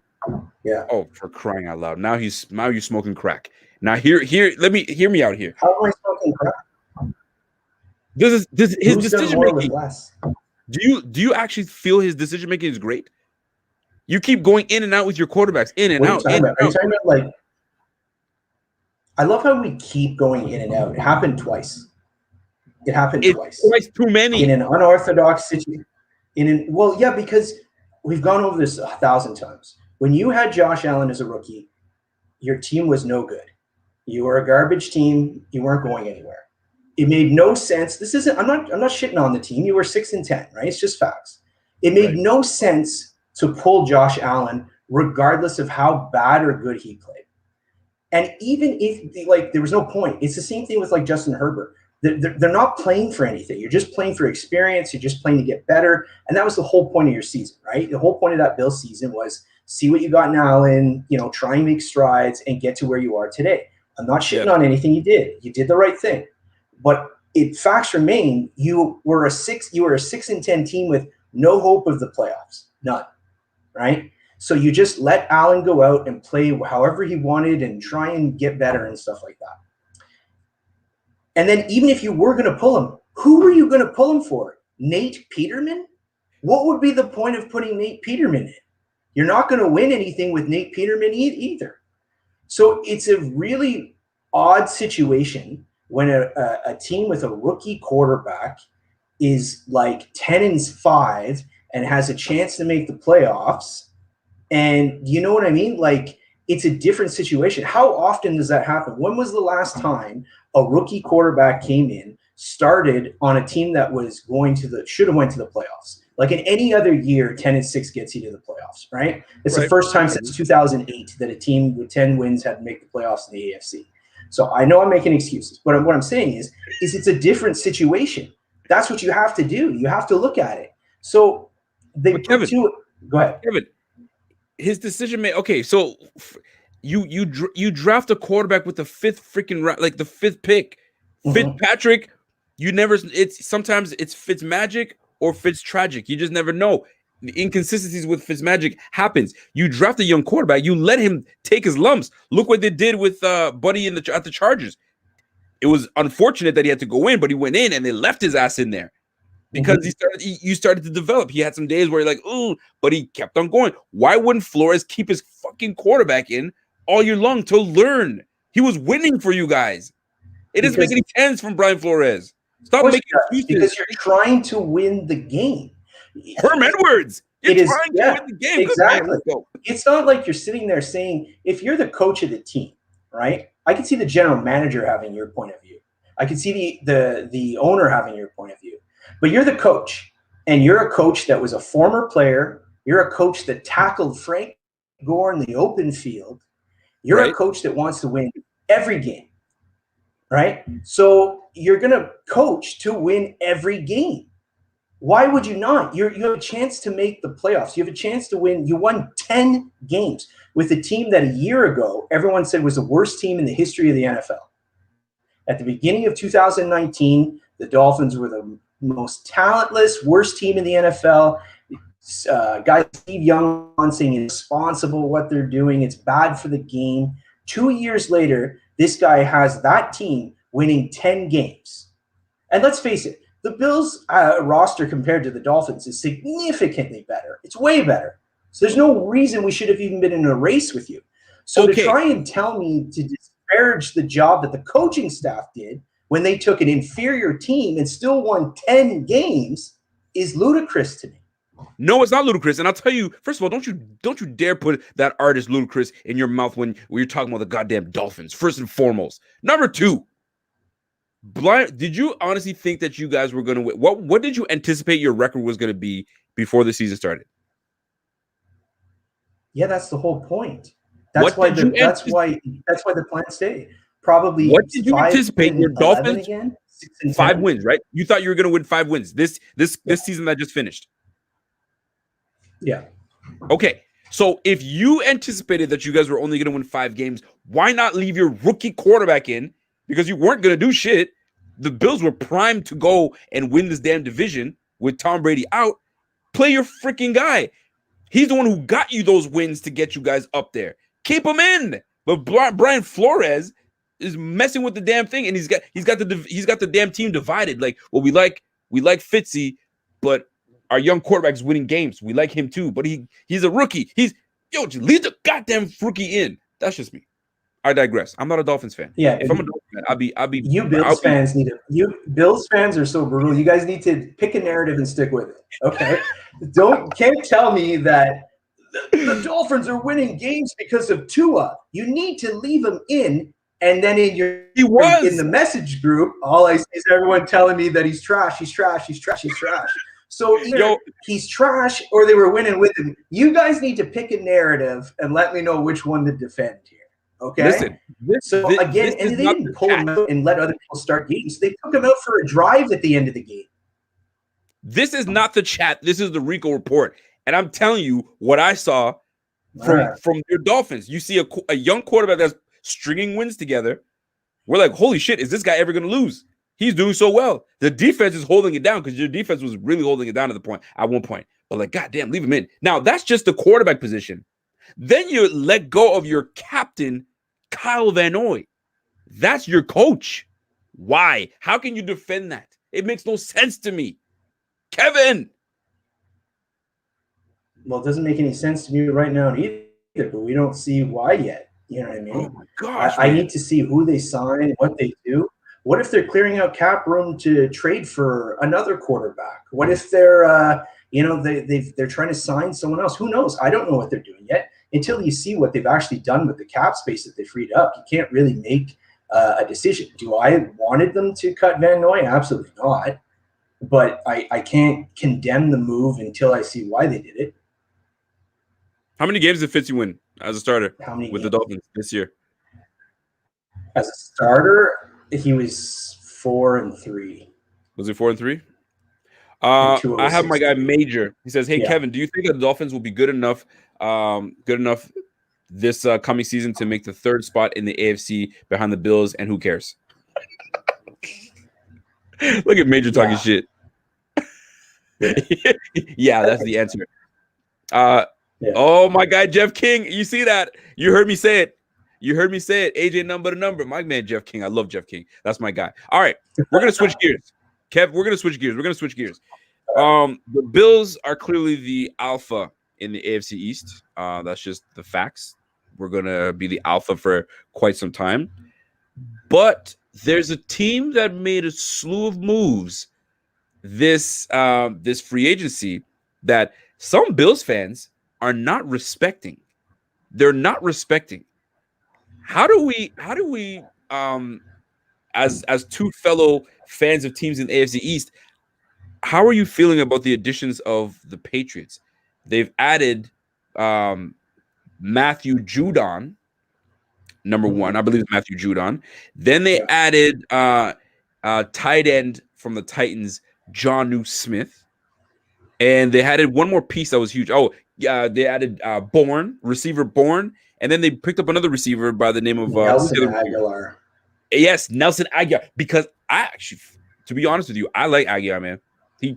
Yeah. Oh, for crying out loud! Now you're smoking crack. Now hear me out here. How am I smoking crack? This is his Who's done decision more making. with less? Do you actually feel his decision making is great? You keep going in and out with your quarterbacks, in and out. Are you talking about like? I love how we keep going in and out. It happened twice. Twice. Twice too many. In an unorthodox situation. Because we've gone over this 1,000 times. When you had Josh Allen as a rookie, your team was no good. You were a garbage team. You weren't going anywhere. It made no sense. I'm not shitting on the team. You were 6-10, right? It's just facts. It made no sense to pull Josh Allen, regardless of how bad or good he played. And even if there was no point. It's the same thing with like Justin Herbert. They're not playing for anything. You're just playing for experience. You're just playing to get better. And that was the whole point of your season, right? The whole point of that Bills season was see what you got in Allen, try and make strides and get to where you are today. I'm not shitting on anything you did. You did the right thing. But facts remain, you were a 6-10 team with no hope of the playoffs. None. Right? So you just let Allen go out and play however he wanted and try and get better and stuff like that. And then even if you were going to pull him, who were you going to pull him for? Nate Peterman? What would be the point of putting Nate Peterman in? You're not going to win anything with Nate Peterman either. So it's a really odd situation when a team with a rookie quarterback is like 10-5 and has a chance to make the playoffs. And you know what I mean? Like, it's a different situation. How often does that happen? When was the last time a rookie quarterback came in, started on a team that was should have went to the playoffs? Like in any other year, 10-6 gets you to the playoffs, right? It's the first time since 2008 that a team with 10 wins had to make the playoffs in the AFC. So I know I'm making excuses, but what I'm saying is it's a different situation. That's what you have to do. You have to look at it. So they go ahead. Kevin, his decision made. Okay, so you draft a quarterback with the 5th freaking round, like the 5th pick. Fitzpatrick, sometimes it's Fitzmagic or Fitztragic. You just never know. The inconsistencies with Fitzmagic happens. You draft a young quarterback, you let him take his lumps. Look what they did with Buddy at the Chargers. It was unfortunate that he had to go in, but he went in and they left his ass in there because you started to develop. He had some days where you're like, ooh, but he kept on going. Why wouldn't Flores keep his fucking quarterback in all year long to learn? He was winning for you guys. It doesn't make any sense from Brian Flores. Stop course making it does, excuses. because you're trying to win the game. Herm Edwards. You're It is- trying yeah, to win the game. exactly. Good man, Rico. It's not like you're sitting there saying, if you're the coach of the team, right? I can see the general manager having your point of view. I can see the owner having your point of view. But you're the coach, and you're a coach that was a former player. You're a coach that tackled Frank Gore in the open field. You're Right. a coach that wants to win every game, right? So you're going to coach to win every game. Why would you not? You have a chance to make the playoffs. You have a chance to win. You won 10 games with a team that a year ago everyone said was the worst team in the history of the NFL. At the beginning of 2019, the Dolphins were the most talentless, worst team in the NFL. Guy Steve Young on saying it's responsible what they're doing. It's bad for the game. 2 years later, this guy has that team winning 10 games. And let's face it, the Bills' roster compared to the Dolphins is significantly better. It's way better. So there's no reason we should have even been in a race with you. So Okay. to try and tell me to disparage the job that the coaching staff did when they took an inferior team and still won 10 games is ludicrous to me. No, it's not ludicrous. And I'll tell you, first of all, don't you dare put that artist ludicrous in your mouth when you're talking about the goddamn Dolphins, first and foremost. Number two, did you honestly think that you guys were going to win? What did you anticipate your record was going to be before the season started? Yeah, that's the whole point. That's why the plan stayed. Probably. What did you anticipate your Dolphins? Again? 5 wins, right? You thought you were going to win 5 wins this season that just finished. Yeah. Okay. So if you anticipated that you guys were only going to win 5 games, why not leave your rookie quarterback in? Because you weren't going to do shit. The Bills were primed to go and win this damn division with Tom Brady out. Play your freaking guy. He's the one who got you those wins to get you guys up there. Keep him in. But Brian Flores is messing with the damn thing, and he's got the damn team divided. Like, well, we like Fitzy, but our young quarterback's winning games. We like him too, but he's a rookie. Leave the goddamn rookie in. That's just me. I digress. I'm not a Dolphins fan. Yeah, if I'm a Dolphins fan, I'll be. You Bills fans need to. You Bills fans are so brutal. You guys need to pick a narrative and stick with it. Okay, can't tell me that the Dolphins are winning games because of Tua. You need to leave him in, and then in the message group, all I see is everyone telling me that he's trash. He's trash. He's trash. He's trash. So either he's trash or they were winning with him. You guys need to pick a narrative and let me know which one to defend here. Okay. Listen. They didn't pull him out and let other people start games. They took him out for a drive at the end of the game. This is not the chat. This is the Rico report, and I'm telling you what I saw from your Dolphins. You see a young quarterback that's stringing wins together. We're like, holy shit, is this guy ever going to lose? He's doing so well. The defense is holding it down because your defense was really holding it down at one point. But like, goddamn, leave him in. Now that's just the quarterback position. Then you let go of your captain, Kyle Van Noy. That's your coach. Why? How can you defend that? It makes no sense to me. Kevin. Well, it doesn't make any sense to me right now either, but we don't see why yet. You know what I mean? Oh my gosh. I need to see who they sign, what they do. What if they're clearing out cap room to trade for another quarterback? What if they're they're trying to sign someone else? Who knows? I don't know what they're doing yet. Until you see what they've actually done with the cap space that they freed up, you can't really make a decision. Do I wanted them to cut Van Noy? Absolutely not. But I can't condemn the move until I see why they did it. How many games did Fitzy win as a starter with the Dolphins this year? As a starter, he was 4-3. Was it 4-3? I have my guy Major. He says, "Hey Kevin, do you think the Dolphins will be good enough this coming season to make the 3rd spot in the AFC behind the Bills? And who cares?" Look at Major talking shit. Yeah, that's the answer. Oh, my guy Jeff King. You see that? You heard me say it. AJ number to number. My man Jeff King. I love Jeff King. That's my guy. All right, we're gonna switch gears. Kev, we're gonna switch gears. The Bills are clearly the alpha in the AFC East. That's just the facts. We're gonna be the alpha for quite some time. But there's a team that made a slew of moves this free agency that some Bills fans are not respecting. They're not respecting. How do we as two fellow fans of teams in the AFC East, how are you feeling about the additions of the Patriots? They've added Matthew Judon, number one. I believe it's Matthew Judon. Then they added tight end from the Titans, Jonnu Smith. And they added one more piece that was huge. Oh, yeah, they added receiver Bourne. And then they picked up another receiver by the name of Nelson Aguilar. Yes, Nelson Aguilar. Because I actually, to be honest with you, I like Aguilar, man. He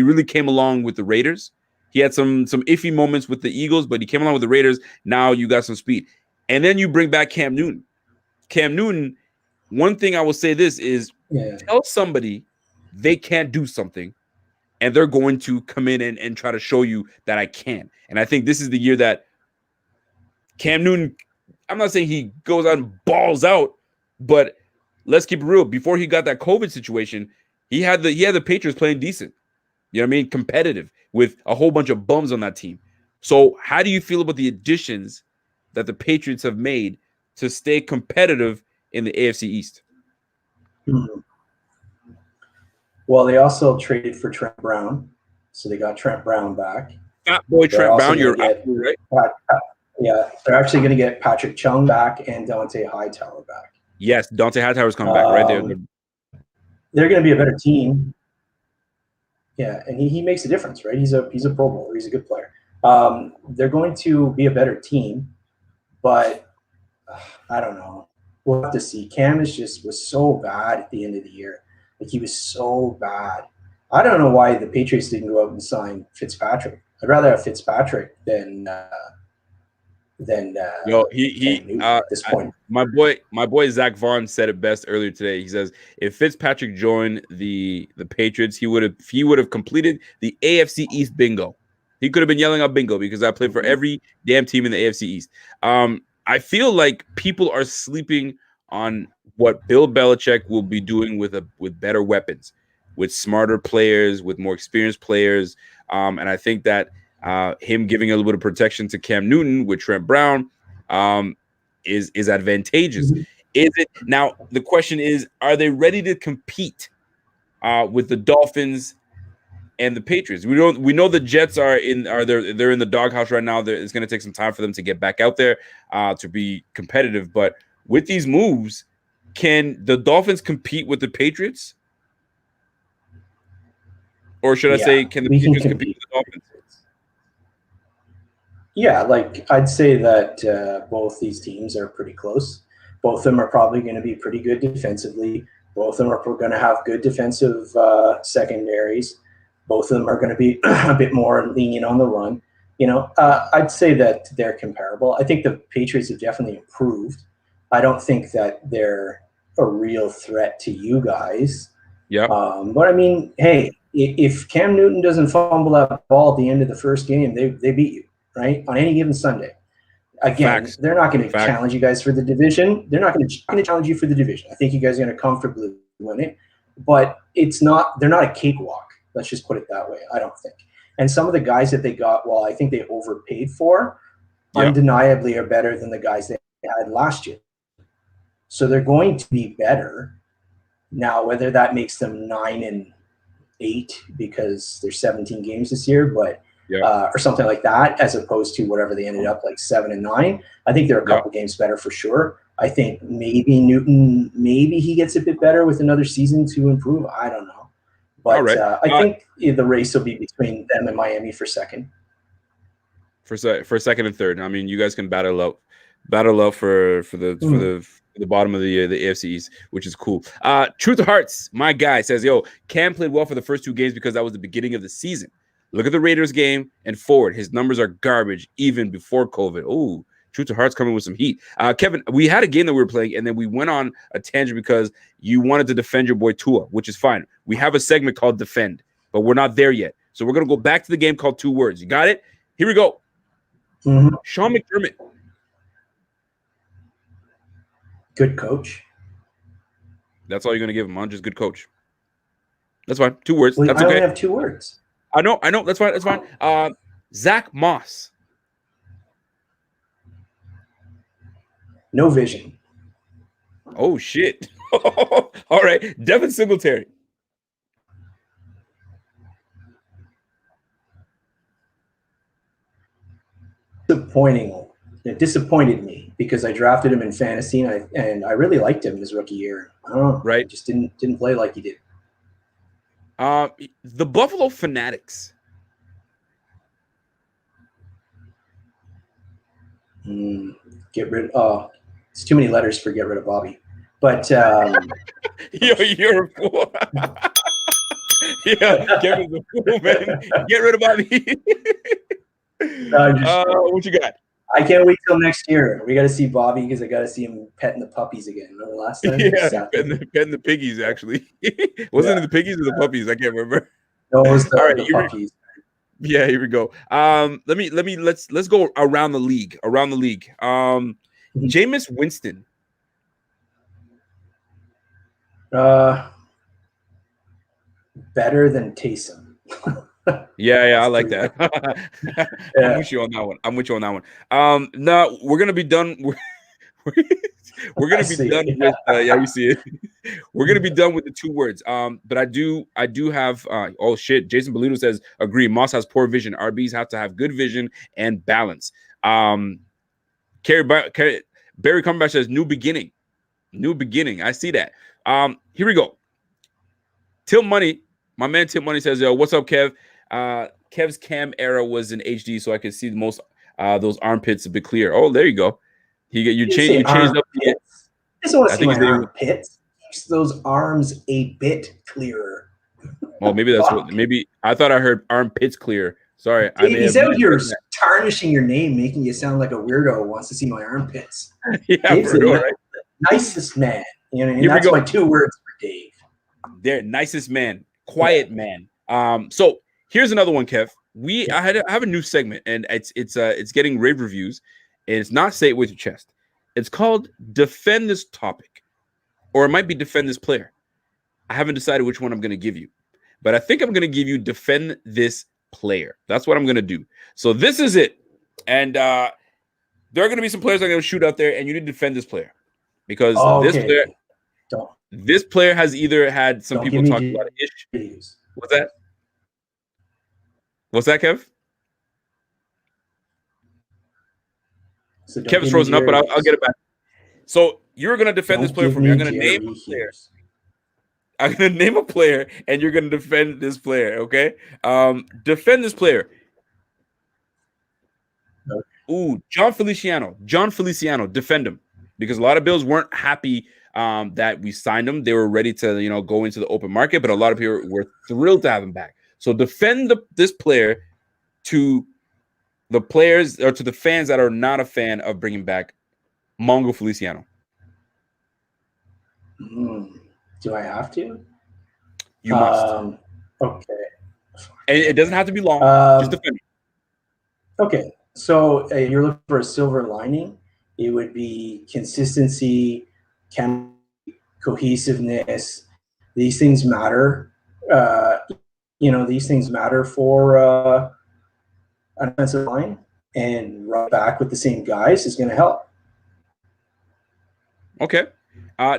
really came along with the Raiders. He had some iffy moments with the Eagles, but he came along with the Raiders. Now you got some speed. And then you bring back Cam Newton. Cam Newton, one thing I will say this is tell somebody they can't do something, and they're going to come in and try to show you that I can. And I think this is the year that Cam Newton, I'm not saying he goes out and balls out, but let's keep it real. Before he got that COVID situation, he had the Patriots playing decent. You know what I mean? Competitive with a whole bunch of bums on that team. So how do you feel about the additions that the Patriots have made to stay competitive in the AFC East? Well, they also traded for Trent Brown. So they got Trent Brown back. Fat boy Trent Brown, you're absolutely right. Yeah, they're actually going to get Patrick Chung back and Dante Hightower back. Yes, Dante Hightower's coming back right there. They're going to be a better team. Yeah, and he makes a difference, right? He's a Pro Bowler. He's a good player. They're going to be a better team, but I don't know. We'll have to see. Cam was so bad at the end of the year. Like, he was so bad. I don't know why the Patriots didn't go out and sign Fitzpatrick. I'd rather have Fitzpatrick than at this point. My boy Zach Vaughn said it best earlier today. He says if Fitzpatrick joined the Patriots, he would have completed the AFC East bingo. He could have been yelling out bingo because I played for every damn team in the AFC East. I feel like people are sleeping on what Bill Belichick will be doing with better weapons, with smarter players, with more experienced players. And I think that him giving a little bit of protection to Cam Newton with Trent Brown is advantageous. Is it now? The question is, are they ready to compete with the Dolphins and the Patriots? We know the Jets they're in the doghouse right now. It's going to take some time for them to get back out there to be competitive. But with these moves, can the Dolphins compete with the Patriots? Or should I say, can the Patriots compete with the Dolphins? Yeah, like I'd say that both these teams are pretty close. Both of them are probably going to be pretty good defensively. Both of them are going to have good defensive secondaries. Both of them are going to be a bit more lenient on the run. I'd say that they're comparable. I think the Patriots have definitely improved. I don't think that they're a real threat to you guys. Yeah. But I mean, hey, if Cam Newton doesn't fumble that ball at the end of the first game, they beat you, right? On any given Sunday. Again, they're not going to challenge you guys for the division. They're not going to challenge you for the division. I think you guys are going to comfortably win it. But they're not a cakewalk. Let's just put it that way. I don't think. And some of the guys that they got, well, I think they overpaid for, undeniably are better than the guys they had last year. So they're going to be better. Now, whether that makes them 9-8 because there's 17 games this year, but or something like that, as opposed to whatever they ended up like 7-9. I think they're a couple games better for sure. I think maybe Newton, he gets a bit better with another season to improve. I don't know. But I think the race will be between them and Miami for second. For second and third. I mean, you guys can battle out for the bottom of the AFC East, which is cool. Truth of Hearts, my guy says, yo, Cam played well for the first two games because that was the beginning of the season. Look at the Raiders game and forward. His numbers are garbage even before COVID. Oh, Truth to Hearts coming with some heat. Kevin, we had a game that we were playing, and then we went on a tangent because you wanted to defend your boy Tua, which is fine. We have a segment called Defend, but we're not there yet. So we're going to go back to the game called Two Words. You got it? Here we go. Sean McDermott. Good coach. That's all you're gonna give him, man. Just good coach. That's fine. 2 words. Well, That's I okay. only have 2 words. I know. That's fine. That's fine. Zach Moss. No vision. Oh shit. All right. Devin Singletary. Disappointing. It disappointed me because I drafted him in fantasy and I really liked him his rookie year. I don't know. Right. Just didn't play like he did. The Buffalo Fanatics. Get rid. Oh, it's too many letters for get rid of Bobby. But Yo, you're a fool. Yeah, Kevin's a fool, man. Get rid of Bobby. What you got? I can't wait till next year. We got to see Bobby because I got to see him petting the puppies again. Remember last time? Yeah, petting the piggies. Actually, wasn't it the piggies or the puppies? I can't remember. No, it was the, All right, the puppies. Yeah, here we go. Let's go around the league. Jameis Winston. Better than Taysom. Yeah, I like that. I'm with you on that one. No, we're gonna be done. We're gonna be done with. Yeah, you see it. We're gonna be done with the 2 words. But I do have. Oh shit! Jason Bellino says agree. Moss has poor vision. RBs have to have good vision and balance. Barry Cumberbatch says new beginning. I see that. Here we go. Tim Money, my man Tim Money says, "Yo, what's up, Kev? Kev's cam era was in HD, so I could see the most those armpits a bit clear. Oh, there you go. You changed up. I just want to see my armpits. Those arms a bit clearer. Well, maybe that's what. Maybe I thought I heard armpits clear. Sorry, he's out here tarnishing your name, making you sound like a weirdo who wants to see my armpits. Yeah, Dave's for real, right? Nicest man. You know, Here that's my 2 words for Dave. There, nicest man, quiet man. So here's another one, Kev. I have a new segment, and it's getting rave reviews, and it's not say it with your chest. It's called defend this topic, or it might be defend this player. I haven't decided which one I'm going to give you, but I think I'm going to give you defend this player. That's what I'm going to do. So this is it, and there are going to be some players I'm going to shoot out there, and you need to defend this player because this player has either had some people talk about issues. What's that? What's that, Kev? So Kevin's frozen up, but I'll get it back. So you're going to defend this player for me. I'm going to name a player. I'm going to name a player, and you're going to defend this player, okay? Defend this player. Okay. Ooh, John Feliciano. Defend him. Because a lot of Bills weren't happy that we signed him. They were ready to, go into the open market, but a lot of people were thrilled to have him back. So defend this player to the players or to the fans that are not a fan of bringing back Mongo Feliciano. Do I have to? You must. Okay. And it doesn't have to be long. Just defend it. Okay. So you're looking for a silver lining. It would be consistency, cohesiveness. These things matter. These things matter for an offensive line, and run back with the same guys is going to help. Okay.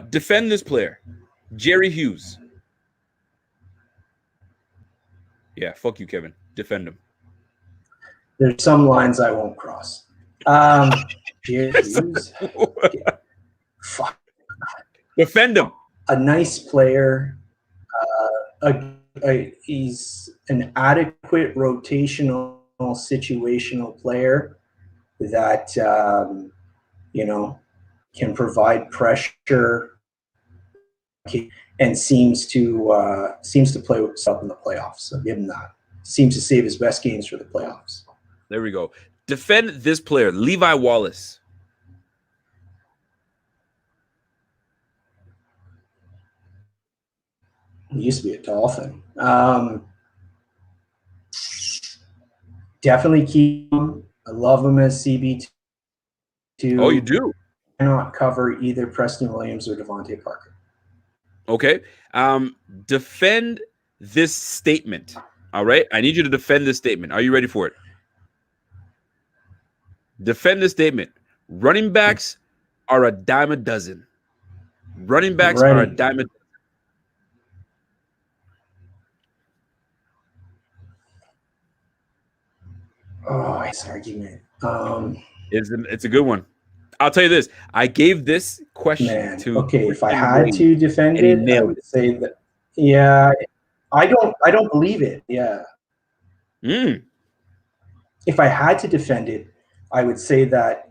Defend this player. Jerry Hughes. Yeah, fuck you, Kevin. Defend him. There's some lines I won't cross. Jerry Hughes. Fuck. Defend him. A nice player. He's an adequate rotational, situational player that can provide pressure and seems to play with stuff in the playoffs. So give him that. Seems to save his best games for the playoffs. There we go. Defend this player, Levi Wallace. He used to be a Dolphin. Definitely keep him. I love him as CB2. Oh, you do? Cannot cover either Preston Williams or Devontae Parker. Okay. Defend this statement. All right. I need you to defend this statement. Are you ready for it? Defend this statement. Running backs are a dime a dozen. Running backs are a Ready. dime a dozen. Oh, nice argument. It's a good one. I'll tell you this. I gave this question Man, to okay. If I freaking had Wade, to defend and he it, I nailed would it. say that. Yeah, I don't believe it. Yeah. Mm. If I had to defend it, I would say that.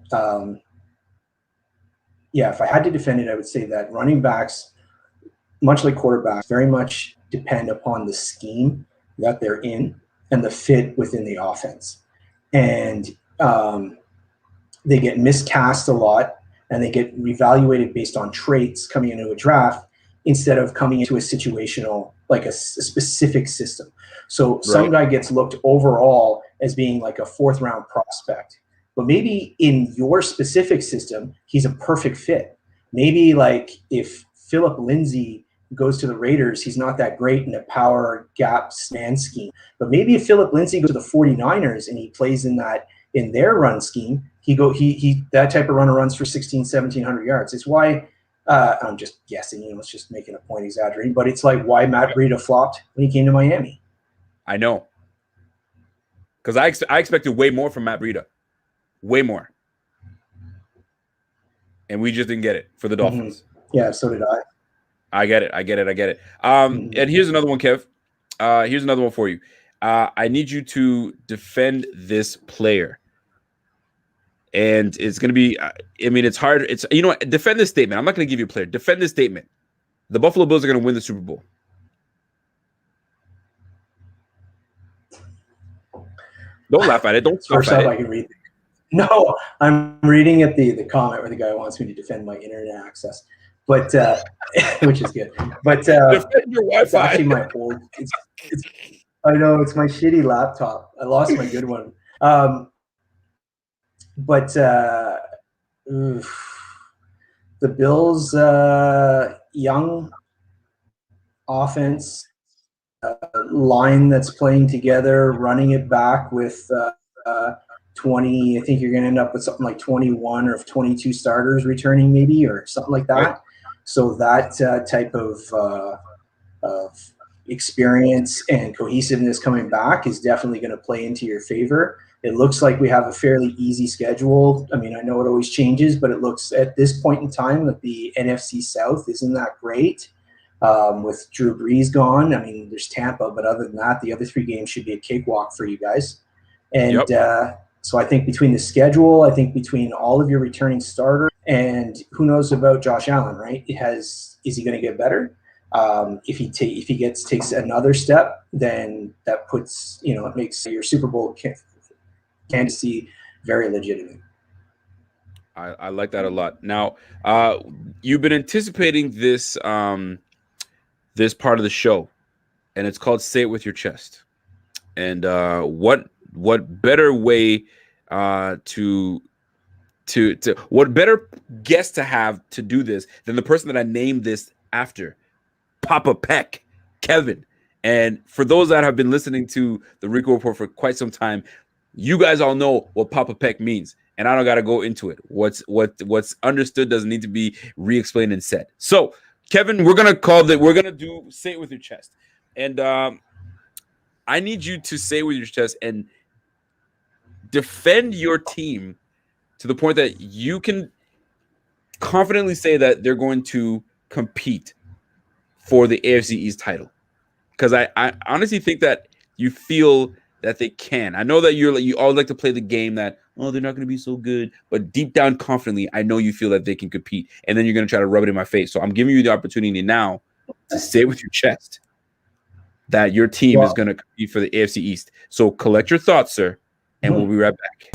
If I had to defend it, I would say that running backs, much like quarterbacks, very much depend upon the scheme that they're in and the fit within the offense. And they get miscast a lot, and they get reevaluated based on traits coming into a draft instead of coming into a situational, like a specific system. So some guy gets looked overall as being like a fourth round prospect, but maybe in your specific system, he's a perfect fit. Maybe like if Philip Lindsay goes to the Raiders, he's not that great in a power gap man scheme. But maybe if Philip Lindsay goes to the 49ers and he plays in their run scheme, he that type of runner runs for 1,700 yards. It's why I'm just guessing, it's just making a point, exaggerating, but it's like why Matt Breida flopped when he came to Miami. I know. Because I expected way more from Matt Breida. Way more. And we just didn't get it for the Dolphins. Mm-hmm. Yeah, so did I. I get it. And here's another one, Kev. Here's another one for you. I need you to defend this player. And it's going to be, it's hard. It's, defend this statement. I'm not going to give you a player. Defend this statement. The Buffalo Bills are going to win the Super Bowl. Don't laugh at it. Don't laugh at it. I can read. No, I'm reading at the comment where the guy wants me to defend my internet access, but which is good. But defend your Wi-Fi. It's actually my old. I know it's my shitty laptop. I lost my good one. But the Bills' young offense line that's playing together, running it back with 20. I think you're going to end up with something like 21 or 22 starters returning, maybe, or something like that. Right. So that type of experience and cohesiveness coming back is definitely going to play into your favor. It looks like we have a fairly easy schedule. I mean, I know it always changes, but it looks at this point in time that the NFC South isn't that great. With Drew Brees gone, I mean, there's Tampa, but other than that, the other three games should be a cakewalk for you guys. And so I think between the schedule, I think between all of your returning starters, and who knows about Josh Allen, right? Is he going to get better? If he takes another step, then that puts, it makes your Super Bowl candidacy very legitimate. I like that a lot. Now, you've been anticipating this this part of the show, and it's called "Say It With Your Chest." And what better way to what better guest to have to do this than the person that I named this after, Papa Peck, Kevin. And for those that have been listening to the Rico Report for quite some time, you guys all know what Papa Peck means, and I don't got to go into it. What's understood doesn't need to be re-explained and said. So, Kevin, we're gonna do "Say It With Your Chest," and I need you to say with your chest and defend your team to the point that you can confidently say that they're going to compete for the AFC East title. Because I honestly think that you feel that they can. I know that you all like to play the game that, they're not going to be so good, but deep down confidently, I know you feel that they can compete, and then you're going to try to rub it in my face. So I'm giving you the opportunity now to say with your chest that your team is going to compete for the AFC East. So collect your thoughts, sir, and we'll be right back.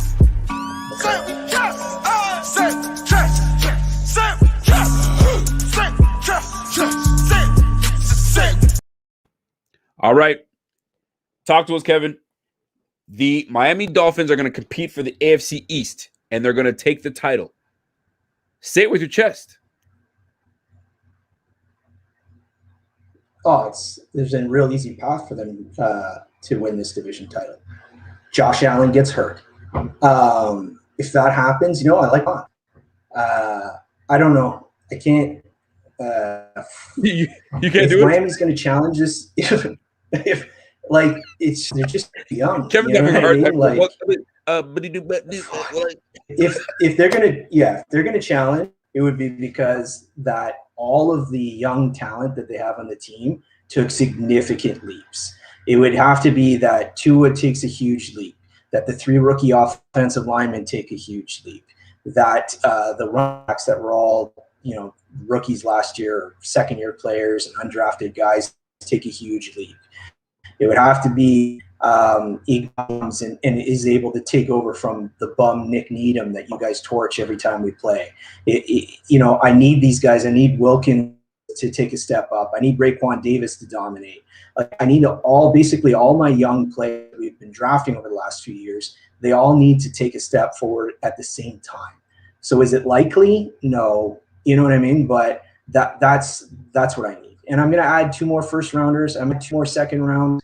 All right. Talk to us, Kevin. The Miami Dolphins are going to compete for the AFC East, and they're going to take the title. Say it with your chest. there's a real easy path for them to win this division title. Josh Allen gets hurt. If that happens, I like on. I don't know. I can't. You can't do it. Miami's going to challenge this. If they're just young. Kevin's having a hard time. If they're gonna challenge, it would be because that all of the young talent that they have on the team took significant leaps. It would have to be that Tua takes a huge leap, that the 3 rookie offensive linemen take a huge leap, that the running backs that were all rookies last year, second-year players and undrafted guys take a huge leap. It would have to be he comes and is able to take over from the bum Nick Needham that you guys torch every time we play. I need these guys. I need Wilkins to take a step up. I need Raekwon Davis to dominate. I need basically all my young players we've been drafting over the last few years. They all need to take a step forward at the same time. So is it likely? No. You know what I mean? But that's what I need. And I'm going to add 2 more first rounders. I'm going to 2 more second rounds.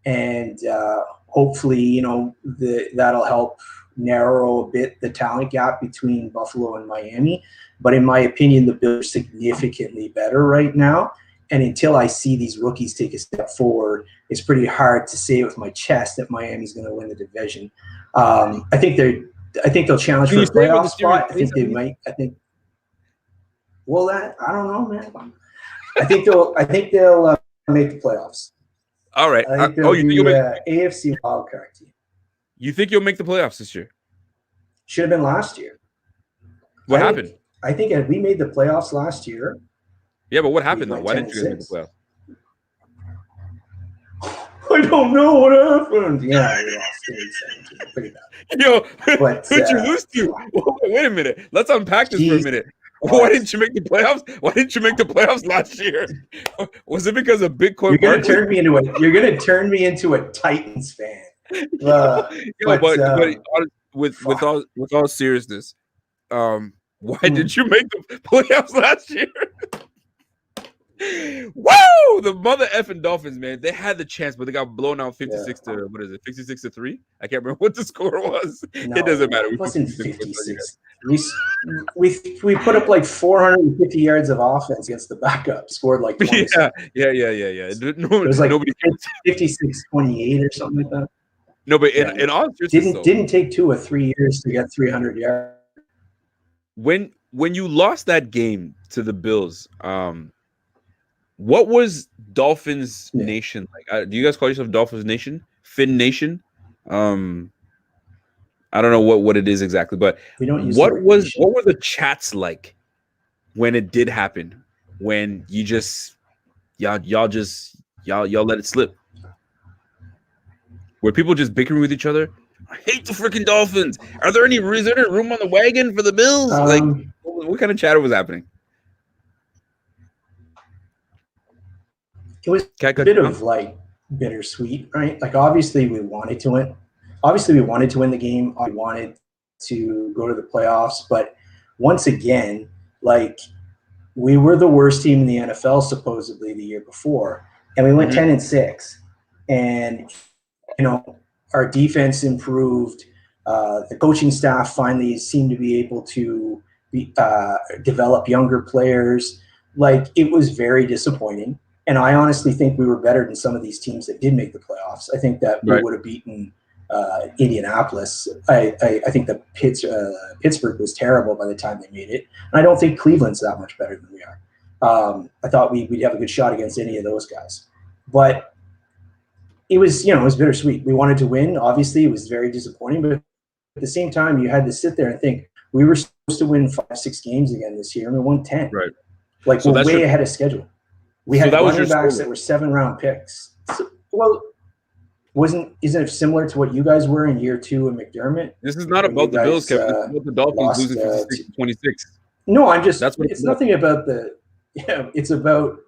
And hopefully, that'll help narrow a bit the talent gap between Buffalo and Miami. But in my opinion, the Bills are significantly better right now. And until I see these rookies take a step forward, it's pretty hard to say with my chest that Miami's going to win the division. I think they'll challenge for a playoff spot. I think they might. I don't know, man. I think they'll make the playoffs. All right. I think they'll be AFC wildcard team. You think you'll make the playoffs this year? Should have been last year. What happened? I think if we made the playoffs last year. Yeah, but what happened though? Why didn't you guys make the playoffs? I don't know what happened. Yeah, we lost 17. Pretty bad. Yo, who'd you lose to? Wait a minute. Let's unpack this for a minute. Why didn't you make the playoffs? Why didn't you make the playoffs last year? Was it because of Bitcoin? You're gonna turn me into a Titans fan. With all seriousness, why did you make the playoffs last year? Whoa! The mother effing Dolphins, man. They had the chance, but they got blown out 56 to 3? I can't remember what the score was. No, it doesn't matter. It wasn't 56. We put up like 450 yards of offense against the backup. Scored like 20. Yeah. It was like 56-28 or something like that. No, but in all seriousness, didn't take 2 or 3 years to get 300 yards. When you lost that game to the Bills, what was Dolphins Nation like? Do you guys call yourself Dolphins Nation? Fin Nation? I don't know what it is exactly, but what were the chats like when it did happen? When you y'all let it slip? Were people just bickering with each other? I hate the freaking Dolphins. Is there any room on the wagon for the Bills? What kind of chatter was happening? It was a bit of bittersweet, right? Obviously we wanted to win. Obviously we wanted to win the game. I wanted to go to the playoffs, but once again, we were the worst team in the NFL supposedly the year before, and we went 10-6, and our defense improved. The coaching staff finally seemed to be able to develop younger players. It was very disappointing. And I honestly think we were better than some of these teams that did make the playoffs. I think that we would have beaten Indianapolis. I think that Pittsburgh was terrible by the time they made it. And I don't think Cleveland's that much better than we are. I thought we'd have a good shot against any of those guys. But it was bittersweet. We wanted to win. Obviously, it was very disappointing. But at the same time, you had to sit there and think, we were supposed to win 5-6 games again this year, and we won 10. Right. We're way ahead of schedule. We had running backs that were 7-round picks. Isn't it similar to what you guys were in year 2 in McDermott? This is not about the Bills, Kevin. This is about the Dolphins losing 56-26. No, it's nothing about it's about,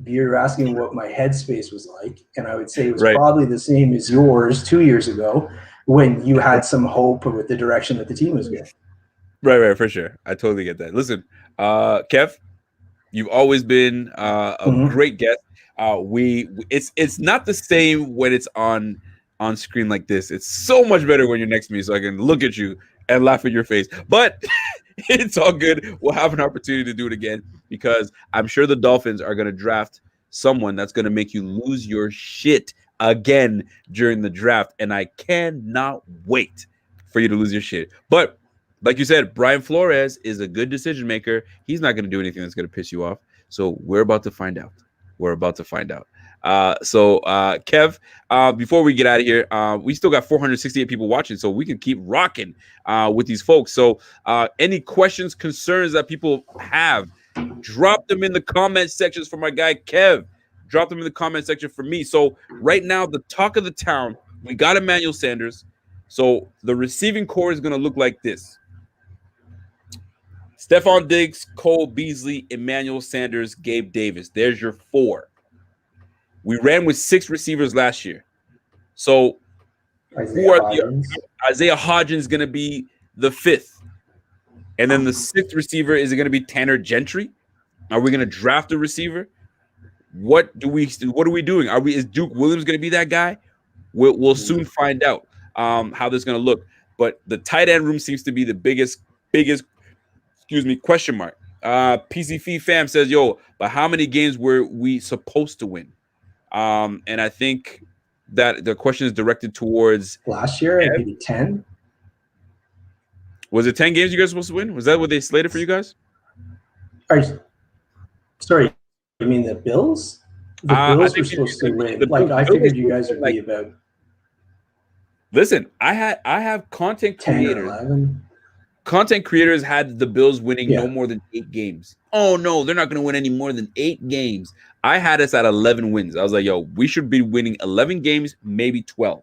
you're asking what my headspace was like, and I would say it was probably the same as yours 2 years ago when you had some hope with the direction that the team was going. Right, for sure. I totally get that. Listen, Kev, you've always been a great guest. It's not the same when it's on screen like this. It's so much better when you're next to me, so I can look at you and laugh in your face. But it's all good. We'll have an opportunity to do it again because I'm sure the Dolphins are going to draft someone that's going to make you lose your shit again during the draft, and I cannot wait for you to lose your shit. But like you said, Brian Flores is a good decision maker. He's not going to do anything that's going to piss you off. So we're about to find out. Kev, before we get out of here, we still got 468 people watching, so we can keep rocking with these folks. So any questions, concerns that people have, drop them in the comment sections for my guy Kev. Drop them in the comment section for me. So right now, the talk of the town, we got Emmanuel Sanders. So the receiving core is going to look like this. Stephon Diggs, Cole Beasley, Emmanuel Sanders, Gabe Davis. There's your 4. We ran with 6 receivers last year. So Isaiah Hodgins going to be the 5th. And then the 6th receiver, is it going to be Tanner Gentry? Are we going to draft a receiver? What are we doing? Is Duke Williams going to be that guy? We'll soon find out how this is going to look. But the tight end room seems to be the biggest question mark. PCF fam says, yo, but how many games were we supposed to win? And I think that the question is directed towards last year, maybe 10. Was it 10 games you guys were supposed to win? Was that what they slated for you guys? Sorry, you mean the Bills? The Bills were supposed to win. I figured you guys would be about. Listen, I have content 10 creators. or 11. Content creators had the Bills winning no more than 8 games. Oh no, they're not going to win any more than 8 games. I had us at 11 wins. I was like, yo, we should be winning 11 games, maybe 12,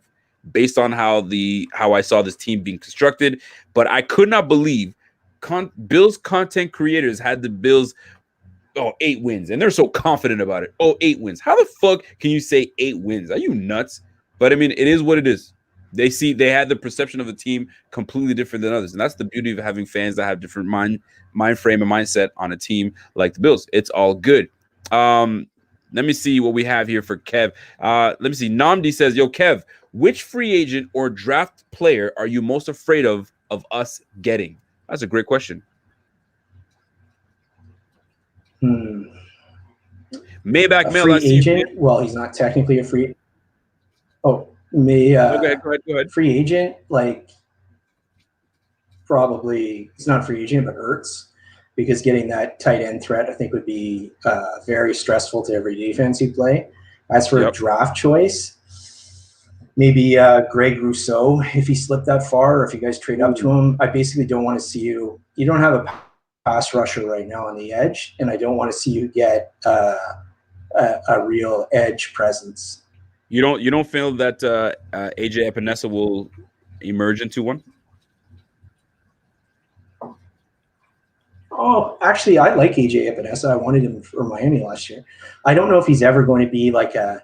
based on how I saw this team being constructed. But I could not believe Bills content creators had the Bills 8 wins, and they're so confident about it. 8 wins. How the fuck can you say 8 wins? Are you nuts? But I mean, it is what it is. They had the perception of the team completely different than others, and that's the beauty of having fans that have different mind frame and mindset on a team like the Bills. It's all good. Let me see what we have here for Kev. Let me see. Namdi says, yo, Kev, which free agent or draft player are you most afraid of us getting? That's a great question. Maybach Mail. Free agent? Well, he's not technically a free. Oh, go ahead. Free agent, probably he's not a free agent, but Ertz, because getting that tight end threat, I think, would be very stressful to every defense you play. As for a draft choice, maybe Greg Rousseau, if he slipped that far, or if you guys trade up to him. I basically don't want to see you. You don't have a pass rusher right now on the edge, and I don't want to see you get a real edge presence. You don't feel that AJ Epinesa will emerge into one? Oh, actually, I like AJ Epinesa. I wanted him for Miami last year. I don't know if he's ever going to be like a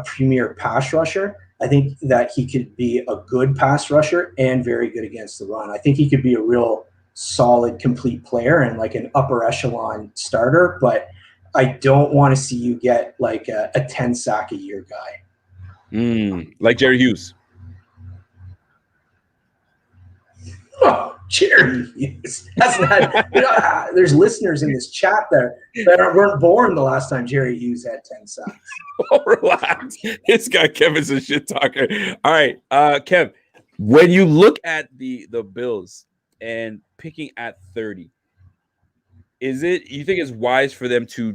premier pass rusher. I think that he could be a good pass rusher and very good against the run. I think he could be a real solid, complete player and like an upper echelon starter, but I don't want to see you get like a 10 sack a year guy. Like Jerry Hughes. Oh, Jerry Hughes. That's not. There's listeners in this chat that weren't born the last time Jerry Hughes had 10 sacks. Oh, relax. This guy Kevin's a shit talker. All right, Kev. When you look at the Bills and picking at 30, you think it's wise for them to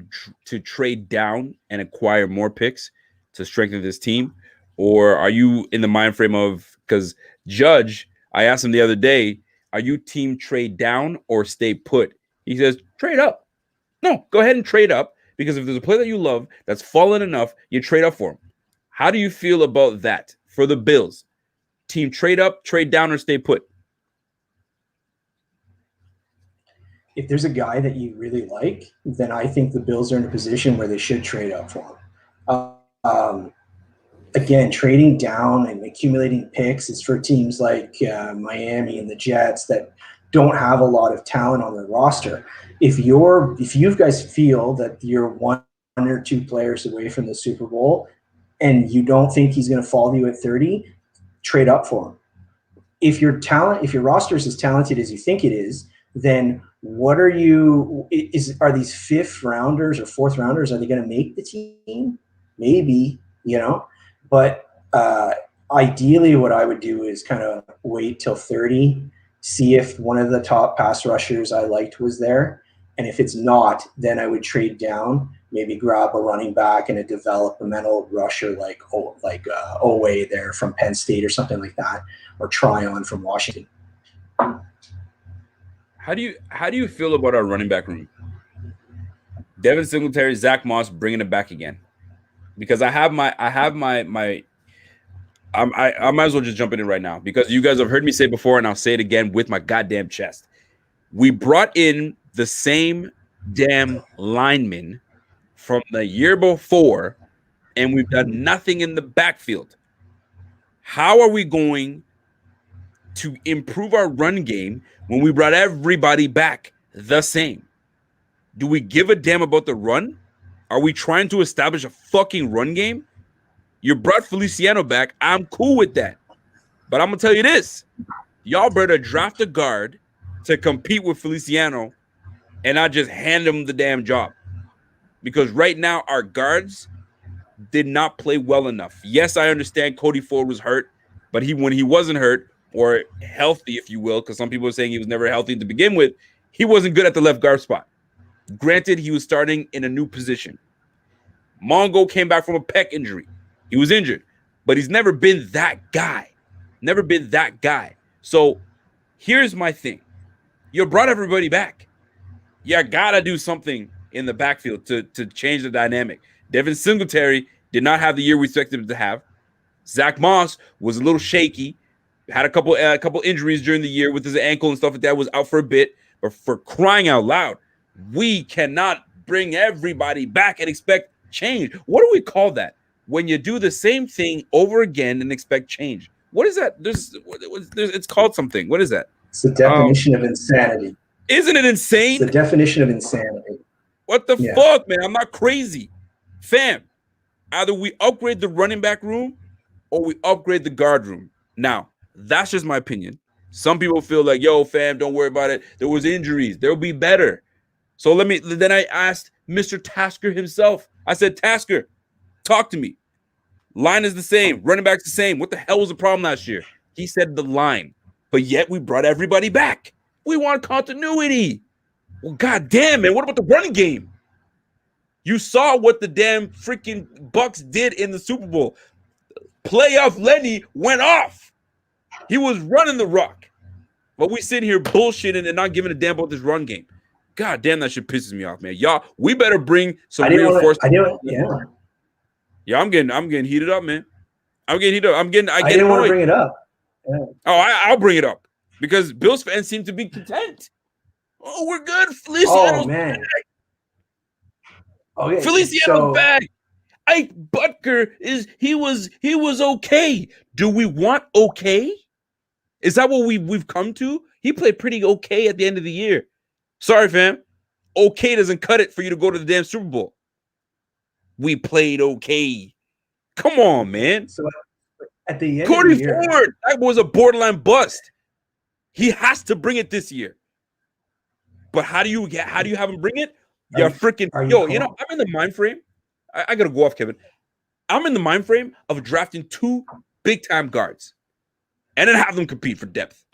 trade down and acquire more picks to strengthen this team, or are you in the mind frame of, because Judge? I asked him the other day, are you team trade down or stay put? He says, trade up. No, go ahead and trade up, because if there's a player that you love that's fallen enough, you trade up for him. How do you feel about that for the Bills? Team trade up, trade down, or stay put? If there's a guy that you really like, then I think the Bills are in a position where they should trade up for him. Again, trading down and accumulating picks is for teams like Miami and the Jets that don't have a lot of talent on their roster. If you guys feel that you're one or two players away from the Super Bowl, and you don't think he's going to fall to you at 30, trade up for him. If your roster is as talented as you think it is, then what are these fifth rounders or fourth rounders? Are they going to make the team? Maybe, but ideally what I would do is kind of wait till 30, see if one of the top pass rushers I liked was there. And if it's not, then I would trade down, maybe grab a running back and a developmental rusher like Owe there from Penn State or something like that, or Tryon from Washington. How do you feel about our running back room? Devin Singletary, Zach Moss bringing it back again, because I might as well just jump in right now, because you guys have heard me say before, and I'll say it again with my goddamn chest. We brought in the same damn lineman from the year before, and we've done nothing in the backfield. How are we going to improve our run game when we brought everybody back the same? Do we give a damn about the run? Are we trying to establish a fucking run game? You brought Feliciano back. I'm cool with that. But I'm going to tell you this. Y'all better draft a guard to compete with Feliciano and not just hand him the damn job. Because right now, our guards did not play well enough. Yes, I understand Cody Ford was hurt, but when he wasn't hurt, or healthy, if you will, because some people are saying he was never healthy to begin with, he wasn't good at the left guard spot. Granted, he was starting in a new position. Mongo came back from a pec injury. He was injured, but he's never been that guy. Never been that guy. So here's my thing. You brought everybody back. You got to do something in the backfield to change the dynamic. Devin Singletary did not have the year we expected him to have. Zach Moss was a little shaky. Had a couple injuries during the year with his ankle and stuff like that, was out for a bit. But for crying out loud, we cannot bring everybody back and expect change. What do we call that? When you do the same thing over again and expect change. What is that? It's called something. What is that? It's the definition of insanity. Isn't it insane? It's the definition of insanity. What the fuck, man? I'm not crazy. Fam, either we upgrade the running back room or we upgrade the guard room. Now, that's just my opinion. Some people feel like, yo, fam, don't worry about it. There was injuries. There'll be better. So then I asked Mr. Tasker himself. I said, Tasker, talk to me. Line is the same. Running back's the same. What the hell was the problem last year? He said the line. But yet we brought everybody back. We want continuity. Well, goddamn, man. What about the running game? You saw what the damn freaking Bucks did in the Super Bowl. Playoff Lenny went off. He was running the rock. But we sit here bullshitting and not giving a damn about this run game. God damn, that shit pisses me off, man. Y'all, we better bring some reinforcements. Yeah, I'm getting heated up, man. I get I didn't want to bring it up. Yeah. Oh, I'll bring it up because Bills fans seem to be content. Oh, we're good. Feliciano's man. back. Okay, Feliciano's back. Ike Butker he was okay. Do we want okay? Is that what we've come to? He played pretty okay at the end of the year. Sorry, fam. Okay doesn't cut it for you to go to the damn Super Bowl. We played okay. Come on, man. So at the end Cody of the year, Ford, that was a borderline bust. He has to bring it this year. But how do you have him bring it? You're freaking I'm in the mind frame. I gotta go off, Kevin. I'm in the mind frame of drafting 2 big-time guards and then have them compete for depth.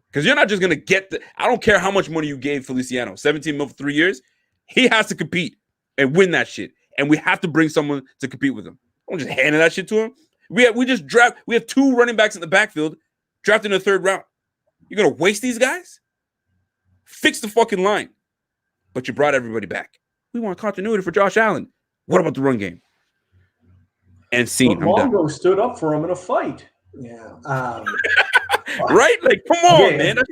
Because you're not just gonna get I don't care how much money you gave Feliciano, 17 mil for 3 years. He has to compete and win that shit. And we have to bring someone to compete with him. Don't just hand that shit to him. We have 2 running backs in the backfield drafted in the 3rd round. You're gonna waste these guys? Fix the fucking line. But you brought everybody back. We want continuity for Josh Allen. What about the run game? And scene. Mongo stood up for him in a fight. Yeah. Right? Like, come on, man. I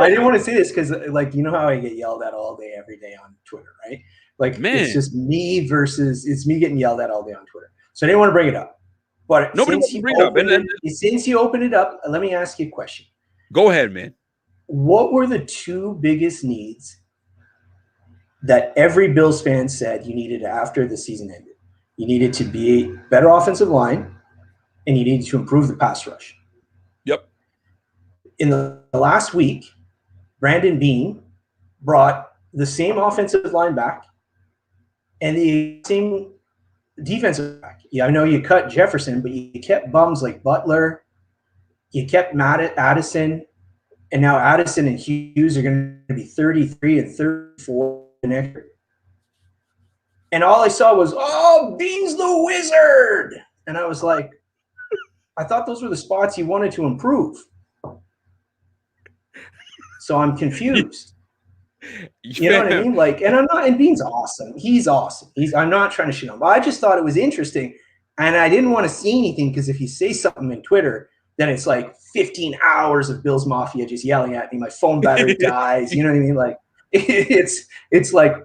didn't want to say this because, like, you know how I get yelled at all day, every day on Twitter, right? Like, it's just me versus it's me getting yelled at all day on Twitter. So I didn't want to bring it up. But nobody wants to bring it up. Since you opened it up, let me ask you a question. Go ahead, man. What were the 2 biggest needs that every Bills fan said you needed after the season ended. You needed to be a better offensive line, and you needed to improve the pass rush. Yep. In the last week, Brandon Beane brought the same offensive line back and the same defensive back. Yeah, I know you cut Jefferson, but you kept bums like Butler. You kept Addison, and now Addison and Hughes are going to be 33 and 34 next year. And all I saw was, oh, Beane's the wizard. And I was like, I thought those were the spots you wanted to improve. So I'm confused. You know what I mean? Like, and I'm not, and Beane's awesome. He's awesome. I'm not trying to shit on him. I just thought it was interesting. And I didn't want to see anything because if you say something in Twitter, then it's like 15 hours of Bills Mafia just yelling at me. My phone battery dies. You know what I mean? Like, it's like,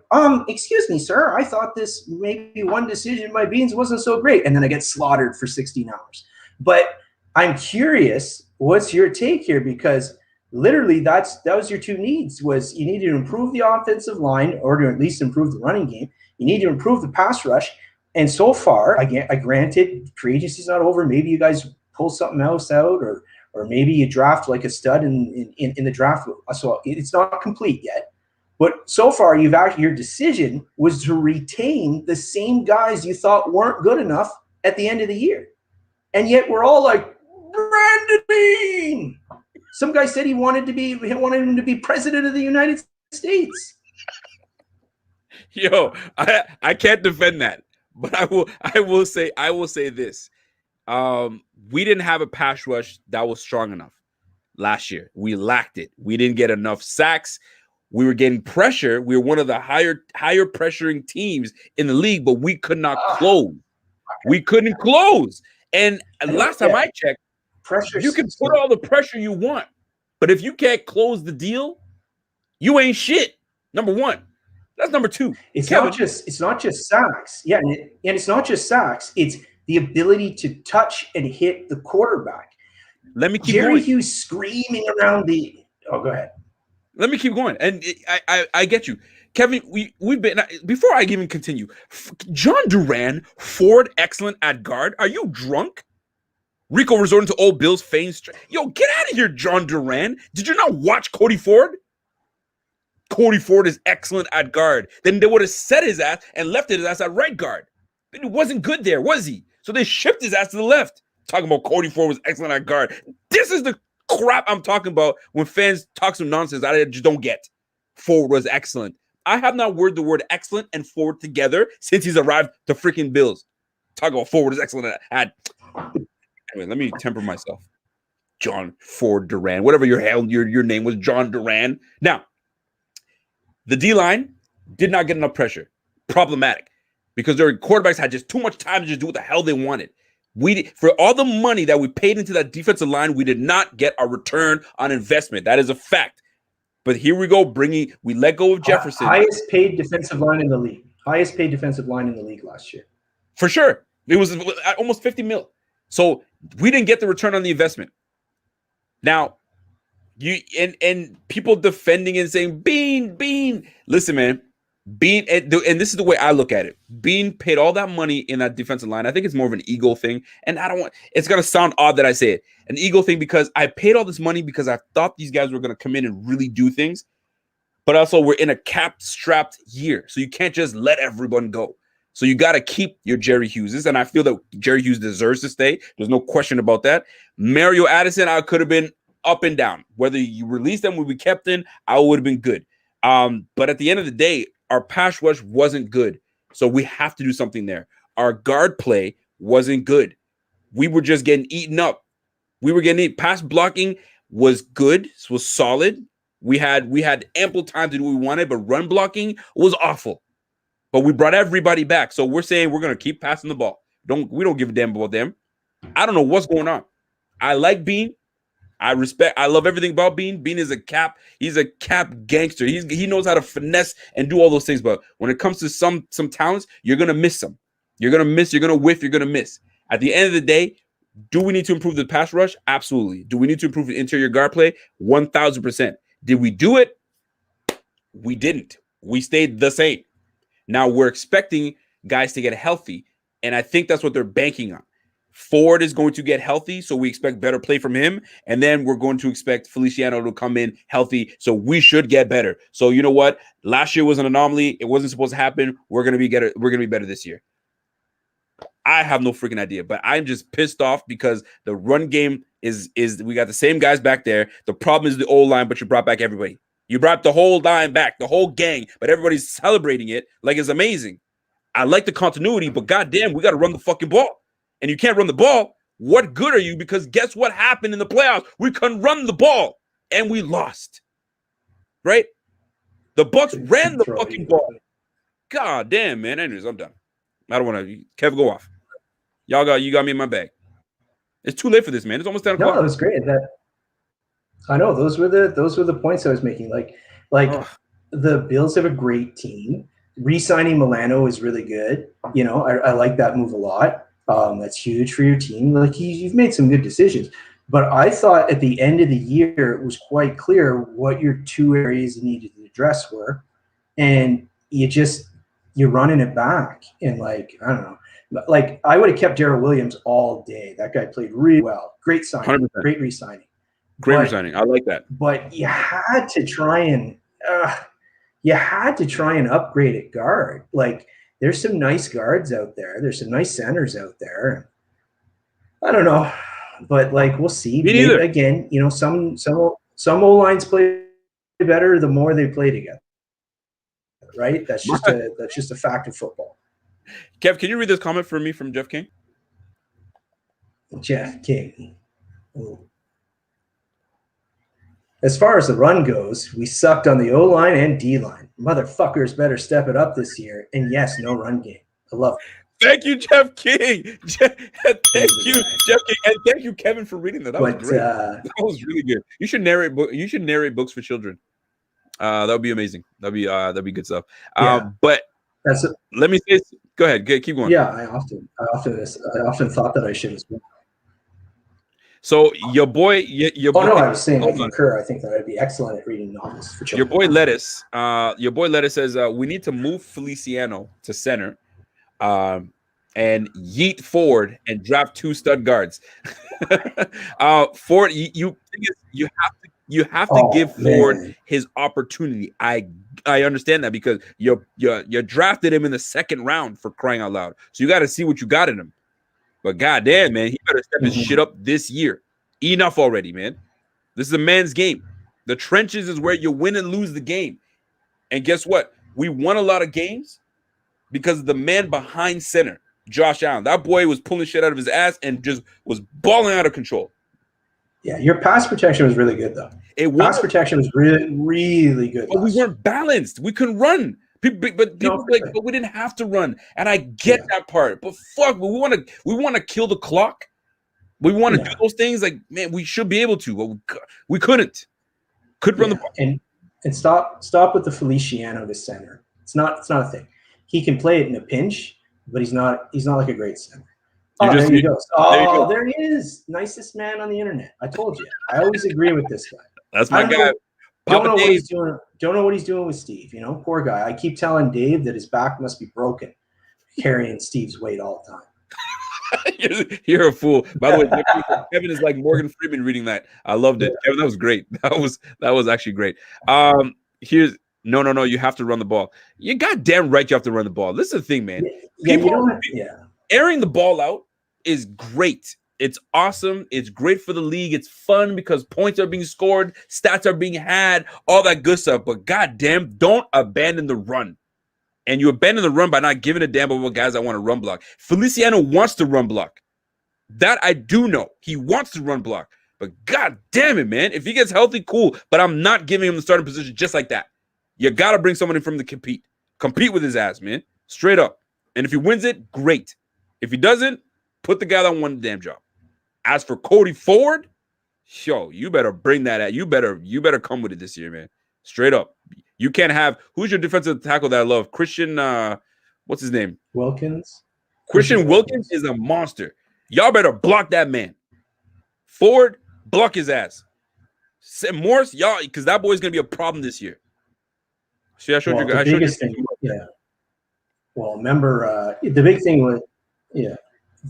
excuse me, sir. I thought this maybe one decision by Beane's wasn't so great. And then I get slaughtered for 16 hours. But I'm curious, what's your take here? Because literally that was your two needs. Was you needed to improve the offensive line or to at least improve the running game. You need to improve the pass rush. And so far, I granted, free agency's not over. Maybe you guys pull something else out, or maybe you draft like a stud in the draft. So it's not complete yet. But so far, your decision was to retain the same guys you thought weren't good enough at the end of the year. And yet we're all like, Brandon Beane. Some guy said he wanted him to be president of the United States. Yo, I can't defend that, but I will say this. We didn't have a pass rush that was strong enough last year. We lacked it. We didn't get enough sacks. We were getting pressure. We were one of the higher pressuring teams in the league, but we could not close. We couldn't close. And last time I checked, pressure, you can put all the pressure you want, but if you can't close the deal, you ain't shit. Number one. That's number two. It's not just sacks. Yeah, and it's not just sacks. It's the ability to touch and hit the quarterback. Let me keep Jerry going. Hughes screaming around the. Oh, go ahead. Let me keep going. And I get you. Kevin, we've been, before I even continue, John Duran, Ford, excellent at guard. Are you drunk? Rico resorting to old Bills fans. Yo, get out of here, John Duran. Did you not watch Cody Ford? Cody Ford is excellent at guard. Then they would have set his ass and left his ass at right guard. But it wasn't good there, was he? So they shipped his ass to the left. Talking about Cody Ford was excellent at guard. This is the crap I'm talking about when fans talk some nonsense I just don't get. Ford was excellent. I have not worded the word excellent and Ford together since he's arrived to freaking Bills. Talk about Ford is excellent at. Anyway, let me temper myself. John Ford Duran, whatever your name was, John Duran. Now, the D-line did not get enough pressure. Problematic. Because their quarterbacks had just too much time to just do what the hell they wanted. For all the money that we paid into that defensive line, we did not get our return on investment. That is a fact. But here we go, we let go of Jefferson. Highest paid defensive line in the league. Highest paid defensive line in the league last year. For sure. It was almost 50 mil. So we didn't get the return on the investment. Now, you and people defending and saying, Beane. Listen, man. Beane, and this is the way I look at it. Beane paid all that money in that defensive line. I think it's more of an ego thing. And it's going to sound odd that I say it. An ego thing because I paid all this money because I thought these guys were going to come in and really do things. But also we're in a cap-strapped year. So you can't just let everyone go. So you got to keep your Jerry Hugheses. And I feel that Jerry Hughes deserves to stay. There's no question about that. Mario Addison, I could have been up and down. Whether you released them, we kept in, I would have been good. But at the end of the day, our pass rush wasn't good. So we have to do something there. Our guard play wasn't good. We were just getting eaten up. Pass blocking was good, was solid. We had ample time to do what we wanted, but run blocking was awful. But we brought everybody back. So we're saying we're going to keep passing the ball. We don't give a damn about them. I don't know what's going on. I like Beane. I love everything about Beane. Beane is he's a cap gangster. He knows how to finesse and do all those things. But when it comes to some talents, you're going to miss some. You're going to miss, you're going to whiff, you're going to miss. At the end of the day, do we need to improve the pass rush? Absolutely. Do we need to improve the interior guard play? 1,000%. Did we do it? We didn't. We stayed the same. Now we're expecting guys to get healthy, and I think that's what they're banking on. Ford is going to get healthy, so we expect better play from him, and then we're going to expect Feliciano to come in healthy, so we should get better. So you know what? Last year was an anomaly; it wasn't supposed to happen. We're gonna be better this year. I have no freaking idea, but I'm just pissed off because the run game is we got the same guys back there. The problem is the old line, but you brought back everybody. You brought the whole line back, the whole gang, but everybody's celebrating it like it's amazing. I like the continuity, but goddamn, we got to run the fucking ball. And you can't run the ball. What good are you? Because guess what happened in the playoffs? We couldn't run the ball, and we lost. Right? The Bucks ran the fucking ball. God damn, man. Anyways, I'm done. I don't want to. Kev, go off. You got me in my bag. It's too late for this, man. It's almost 10 o'clock. No, it was great. I know those were the points I was making. The Bills have a great team. Re-signing Milano is really good. You know, I like that move a lot. That's huge for your team. Like you've made some good decisions. But I thought at the end of the year it was quite clear what your two areas you needed to address were, and you're running it back. And I don't know. Like I would have kept Darrell Williams all day. That guy played really well. Great signing. 100%. Great re-signing. Great re-signing. I like that. But you had to try and upgrade at guard. Like there's some nice guards out there. There's some nice centers out there. I don't know, but we'll see. Maybe, again, you know, some O lines play better the more they play together. Right? That's just a fact of football. Kev, can you read this comment for me from Jeff King? Jeff King. Ooh. As far as the run goes, we sucked on the O-line and D-line. Motherfuckers better step it up this year. And yes, no run game. I love it. Thank you, Jeff King. Thank you, Jeff King. And thank you, Kevin, for reading that. That was great. That was really good. You should narrate books for children. That would be amazing. That'd be good stuff. Yeah. But let me say, go ahead. Keep going. Yeah, I often thought that I should as well. So your boy, I was saying I concur. I think that I'd be excellent at reading novels for children. Your boy Lettuce says we need to move Feliciano to center, and yeet Ford and draft 2 stud guards. Ford, you have to give Ford his opportunity. I understand that because you drafted him in the 2nd round, for crying out loud. So you got to see what you got in him. But goddamn, man, he better step his shit up this year. Enough already, man. This is a man's game. The trenches is where you win and lose the game. And guess what? We won a lot of games because the man behind center, Josh Allen. That boy was pulling shit out of his ass and just was balling out of control. Yeah, your pass protection was really good, though. Pass protection was really, really good. But we weren't balanced. We couldn't run. But we didn't have to run, and I get that part. But fuck, we want to kill the clock. We want to do those things. Like, man, we should be able to, but we couldn't. Couldn't run the ball. And stop with the Feliciano to center. It's not a thing. He can play it in a pinch, but he's not like a great center. There he goes. There he is. Nicest man on the internet. I told you. I always agree with this guy. That's my guy. Don't know what he's doing with Steve. You know, poor guy. I keep telling Dave that his back must be broken, carrying Steve's weight all the time. You're a fool. By the way, Kevin is like Morgan Freeman reading that. I loved it. Kevin, that was great. That was actually great. Here's no. You have to run the ball. You goddamn right. You have to run the ball. This is the thing, man. Airing the ball out is great. It's awesome. It's great for the league. It's fun because points are being scored, stats are being had, all that good stuff. But goddamn, don't abandon the run. And you abandon the run by not giving a damn about guys that want to run block. Feliciano wants to run block. That I do know. He wants to run block. But god damn it, man. If he gets healthy, cool. But I'm not giving him the starting position just like that. You got to bring someone in from the compete. Compete with his ass, man. Straight up. And if he wins it, great. If he doesn't, put the guy that won the damn job. As for Cody Ford, you better bring that at. You better come with it this year, man. Straight up. You can't have who's your defensive tackle that I love? Christian, what's his name? Wilkins. Christian Wilkins is a monster. Y'all better block that man. Ford, block his ass. Morris, y'all, because that boy's gonna be a problem this year. See, I showed Well, you. the I showed you. biggest thing, yeah. Well, remember, the big thing was, yeah.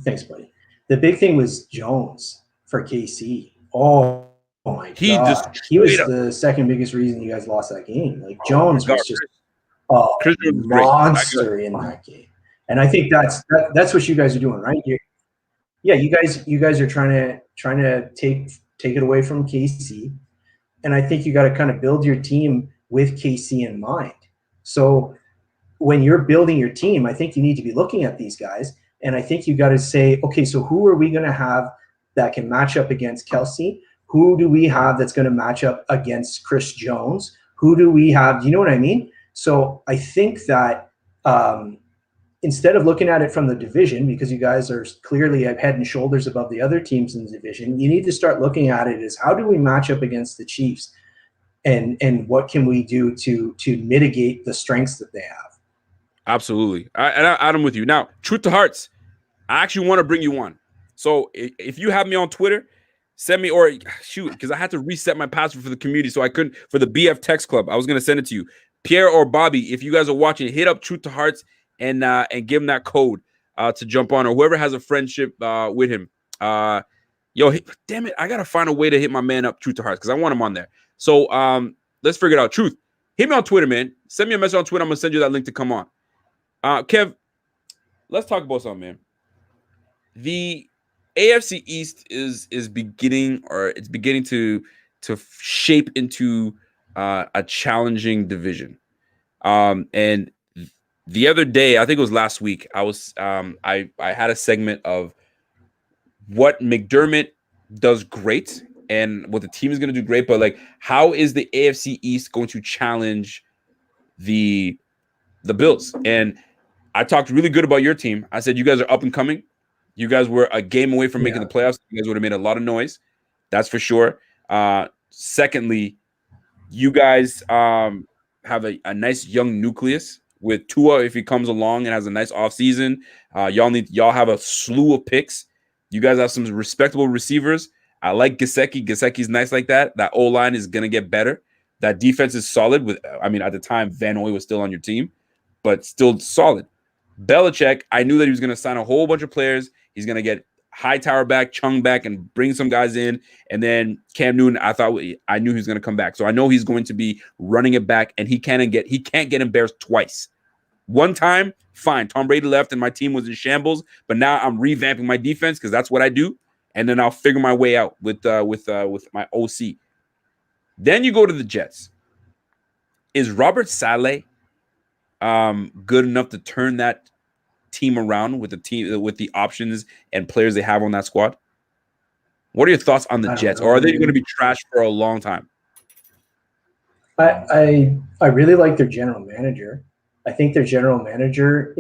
Thanks, buddy. The big thing was Jones for KC. Oh my He God, he was destroyed us. the second biggest reason you guys lost that game. Like Oh my Jones God, was just a Chris Jones was great. monster in that game, and I think that's what you guys are doing, right? You guys are trying to take it away from KC, and I think you got to kind of build your team with KC in mind. So when you're building your team, I think you need to be looking at these guys, and I think you got to say, okay, so who are we going to have that can match up against Kelsey? Who do we have that's going to match up against Chris Jones? Who do we have? Do you know what I mean? So I think that instead of looking at it from the division, because you guys are clearly head and shoulders above the other teams in the division, you need to start looking at it as how do we match up against the Chiefs, and what can we do to mitigate the strengths that they have. Absolutely. I'm with you. Now, truth to hearts, I actually want to bring you on. So if you have me on Twitter, send me, or shoot, because I had to reset my password for the community, so I couldn't, for the BF Text Club. I was going to send it to you. Pierre or Bobby, if you guys are watching, hit up Truth to Hearts and give him that code to jump on, or whoever has a friendship with him. Damn it, I got to find a way to hit my man up, Truth to Hearts, because I want him on there. So let's figure it out. Truth, hit me on Twitter, man. Send me a message on Twitter. I'm going to send you that link to come on. Kev, let's talk about something, man. The AFC East is beginning to shape into a challenging division. And the other day, I think it was last week, I had a segment of what McDermott does great and what the team is going to do great, but like, how is the AFC East going to challenge the Bills? And I talked really good about your team. I said, you guys are up and coming. You guys were a game away from making the playoffs. You guys would have made a lot of noise. That's for sure. Secondly, you guys have a nice young nucleus with Tua. If he comes along and has a nice offseason, y'all have a slew of picks. You guys have some respectable receivers. I like Gesicki. Gesicki's nice like that. That O-line is going to get better. That defense is solid. At the time, Van Noy was still on your team, but still solid. Belichick, I knew that he was going to sign a whole bunch of players. He's going to get Hightower back, Chung back, and bring some guys in. And then Cam Newton, I knew he was going to come back. So I know he's going to be running it back, and he can't get embarrassed twice. One time, fine. Tom Brady left, and my team was in shambles. But now I'm revamping my defense because that's what I do. And then I'll figure my way out with my OC. Then you go to the Jets. Is Robert Saleh good enough to turn that team around with the options and players they have on that squad? What are your thoughts on the Jets, or are they going to be trash for a long time? I really like their general manager. I think their general manager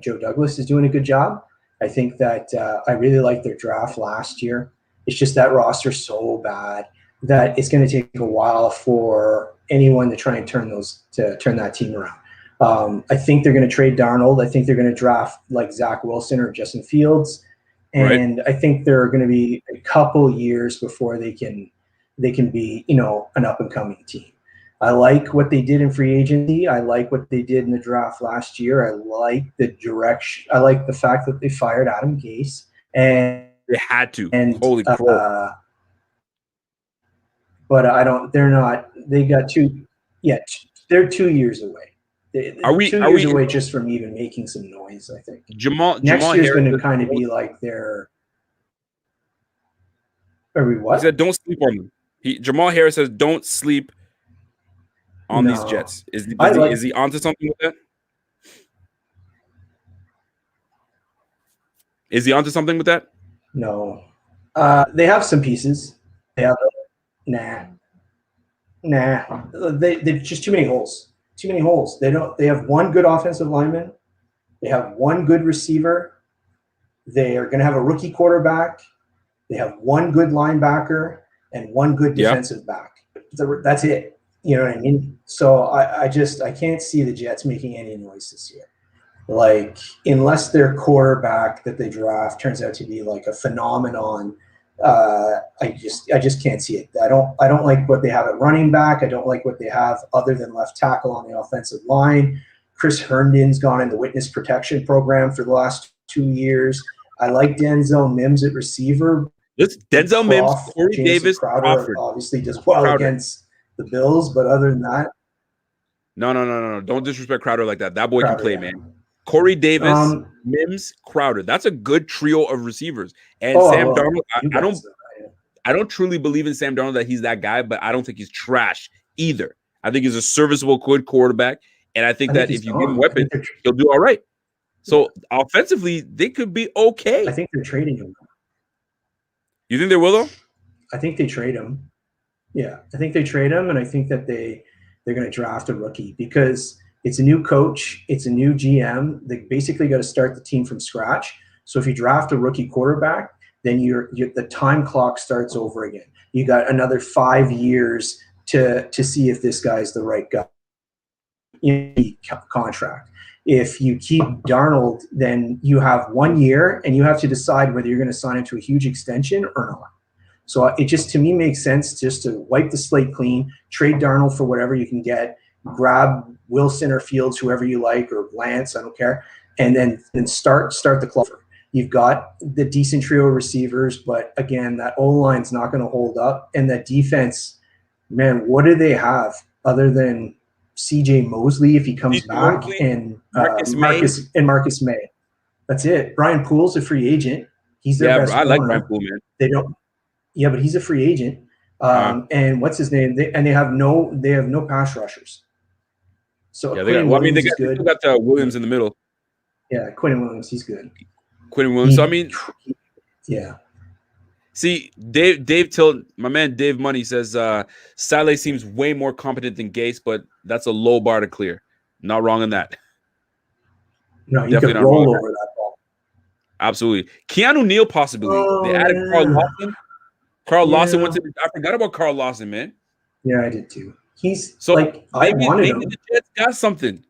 Joe Douglas is doing a good job. I think that I really like their draft last year. It's just that roster's so bad that it's going to take a while for anyone to try and turn that team around. I think they're going to trade Darnold. I think they're going to draft like Zach Wilson or Justin Fields, and right. I think there are going to be a couple years before they can be an up and coming team. I like what they did in free agency. I like what they did in the draft last year. I like the direction. I like the fact that they fired Adam Gase, and they had to. And holy crap! But I don't. They're not. They got two. Yeah, they're 2 years away. Are we 2 years away just from even making some noise? I think next year's going to kind of be like their. Are we what? He said, "Don't sleep on them." Jamal Harris says, "Don't sleep on these Jets." Is he onto something with that? Is he onto something with that? No. They have some pieces. They have nah. They've just too many holes. Too many holes. They have one good offensive lineman. They have one good receiver. They are going to have a rookie quarterback. They have one good linebacker and one good defensive back. That's it. You know what I mean? So I can't see the Jets making any noise this year. Like, unless their quarterback that they draft turns out to be like a phenomenon, I just can't see it. I don't like what they have at running back. I don't like what they have other than left tackle on the offensive line. Chris Herndon's gone in the witness protection program for the last 2 years. I like Denzel Mims at receiver. This Denzel Mims, Corey Jameson Davis, Crowder Crawford. obviously does well against the Bills, but other than that, no. Don't disrespect Crowder like that. That boy Crowder, can play, yeah. man. Corey Davis, Mims, Crowder. That's a good trio of receivers. And Sam Darnold, I don't truly believe in Sam Darnold that he's that guy, but I don't think he's trash either. I think he's a serviceable, good quarterback. And I think that if you give him weapons, he'll do all right. So offensively, they could be okay. I think they're trading him. You think they will, though? I think they trade him. Yeah, I think they trade him, and I think that they're going to draft a rookie because it's a new coach, it's a new GM. They basically got to start the team from scratch. So if you draft a rookie quarterback, then the time clock starts over again. You got another 5 years to see if this guy's the right guy. Contract. If you keep Darnold, then you have 1 year and you have to decide whether you're going to sign him to a huge extension or not. So it just, to me, makes sense just to wipe the slate clean, trade Darnold for whatever you can get, grab Wilson or Fields, whoever you like, or Lance, I don't care, and then start the clock. You've got the decent trio of receivers, but again, that O-line's not going to hold up. And that defense, man, what do they have other than CJ Mosley if he comes back and Marcus May? That's it. Brian Poole's a free agent. He's their best I corner. like Brian Poole, man. They don't. Yeah, but he's a free agent. And what's his name? They have no pass rushers. So yeah, they got Williams in the middle. Yeah, Quentin Williams, he's good. Quentin Williams. So I mean, yeah. See, Dave Tilton, my man Dave Money says Saleh seems way more competent than Gase, but that's a low bar to clear. Not wrong in that. No, you could roll over that ball. Absolutely. Keanu Neal possibility. They added Carl Lawson. Carl Lawson went to I forgot about Carl Lawson, man. Yeah, I did too. He's so like I wanted him. The Jets got something.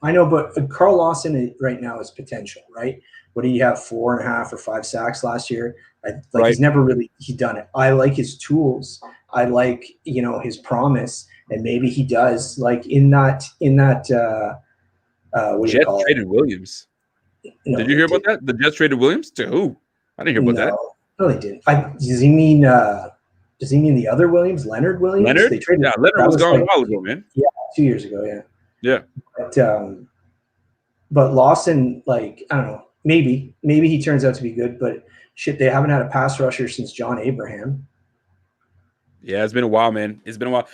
I know, but Carl Lawson right now is potential, right? What did he have, 4.5 or 5 sacks last year? He's never really done it. I like his tools. I like his promise, and maybe he does in that. What Jets traded Williams. No, did you hear about that? The Jets traded Williams to who? I didn't hear about that. No, they didn't. Does he mean the other Williams, Leonard Williams? Leonard? They traded. Yeah, Leonard was gone a while ago, man. Yeah, 2 years ago. Yeah. Yeah. But Lawson, I don't know. Maybe he turns out to be good, but shit, they haven't had a pass rusher since John Abraham. Yeah, it's been a while, man. It's been a while.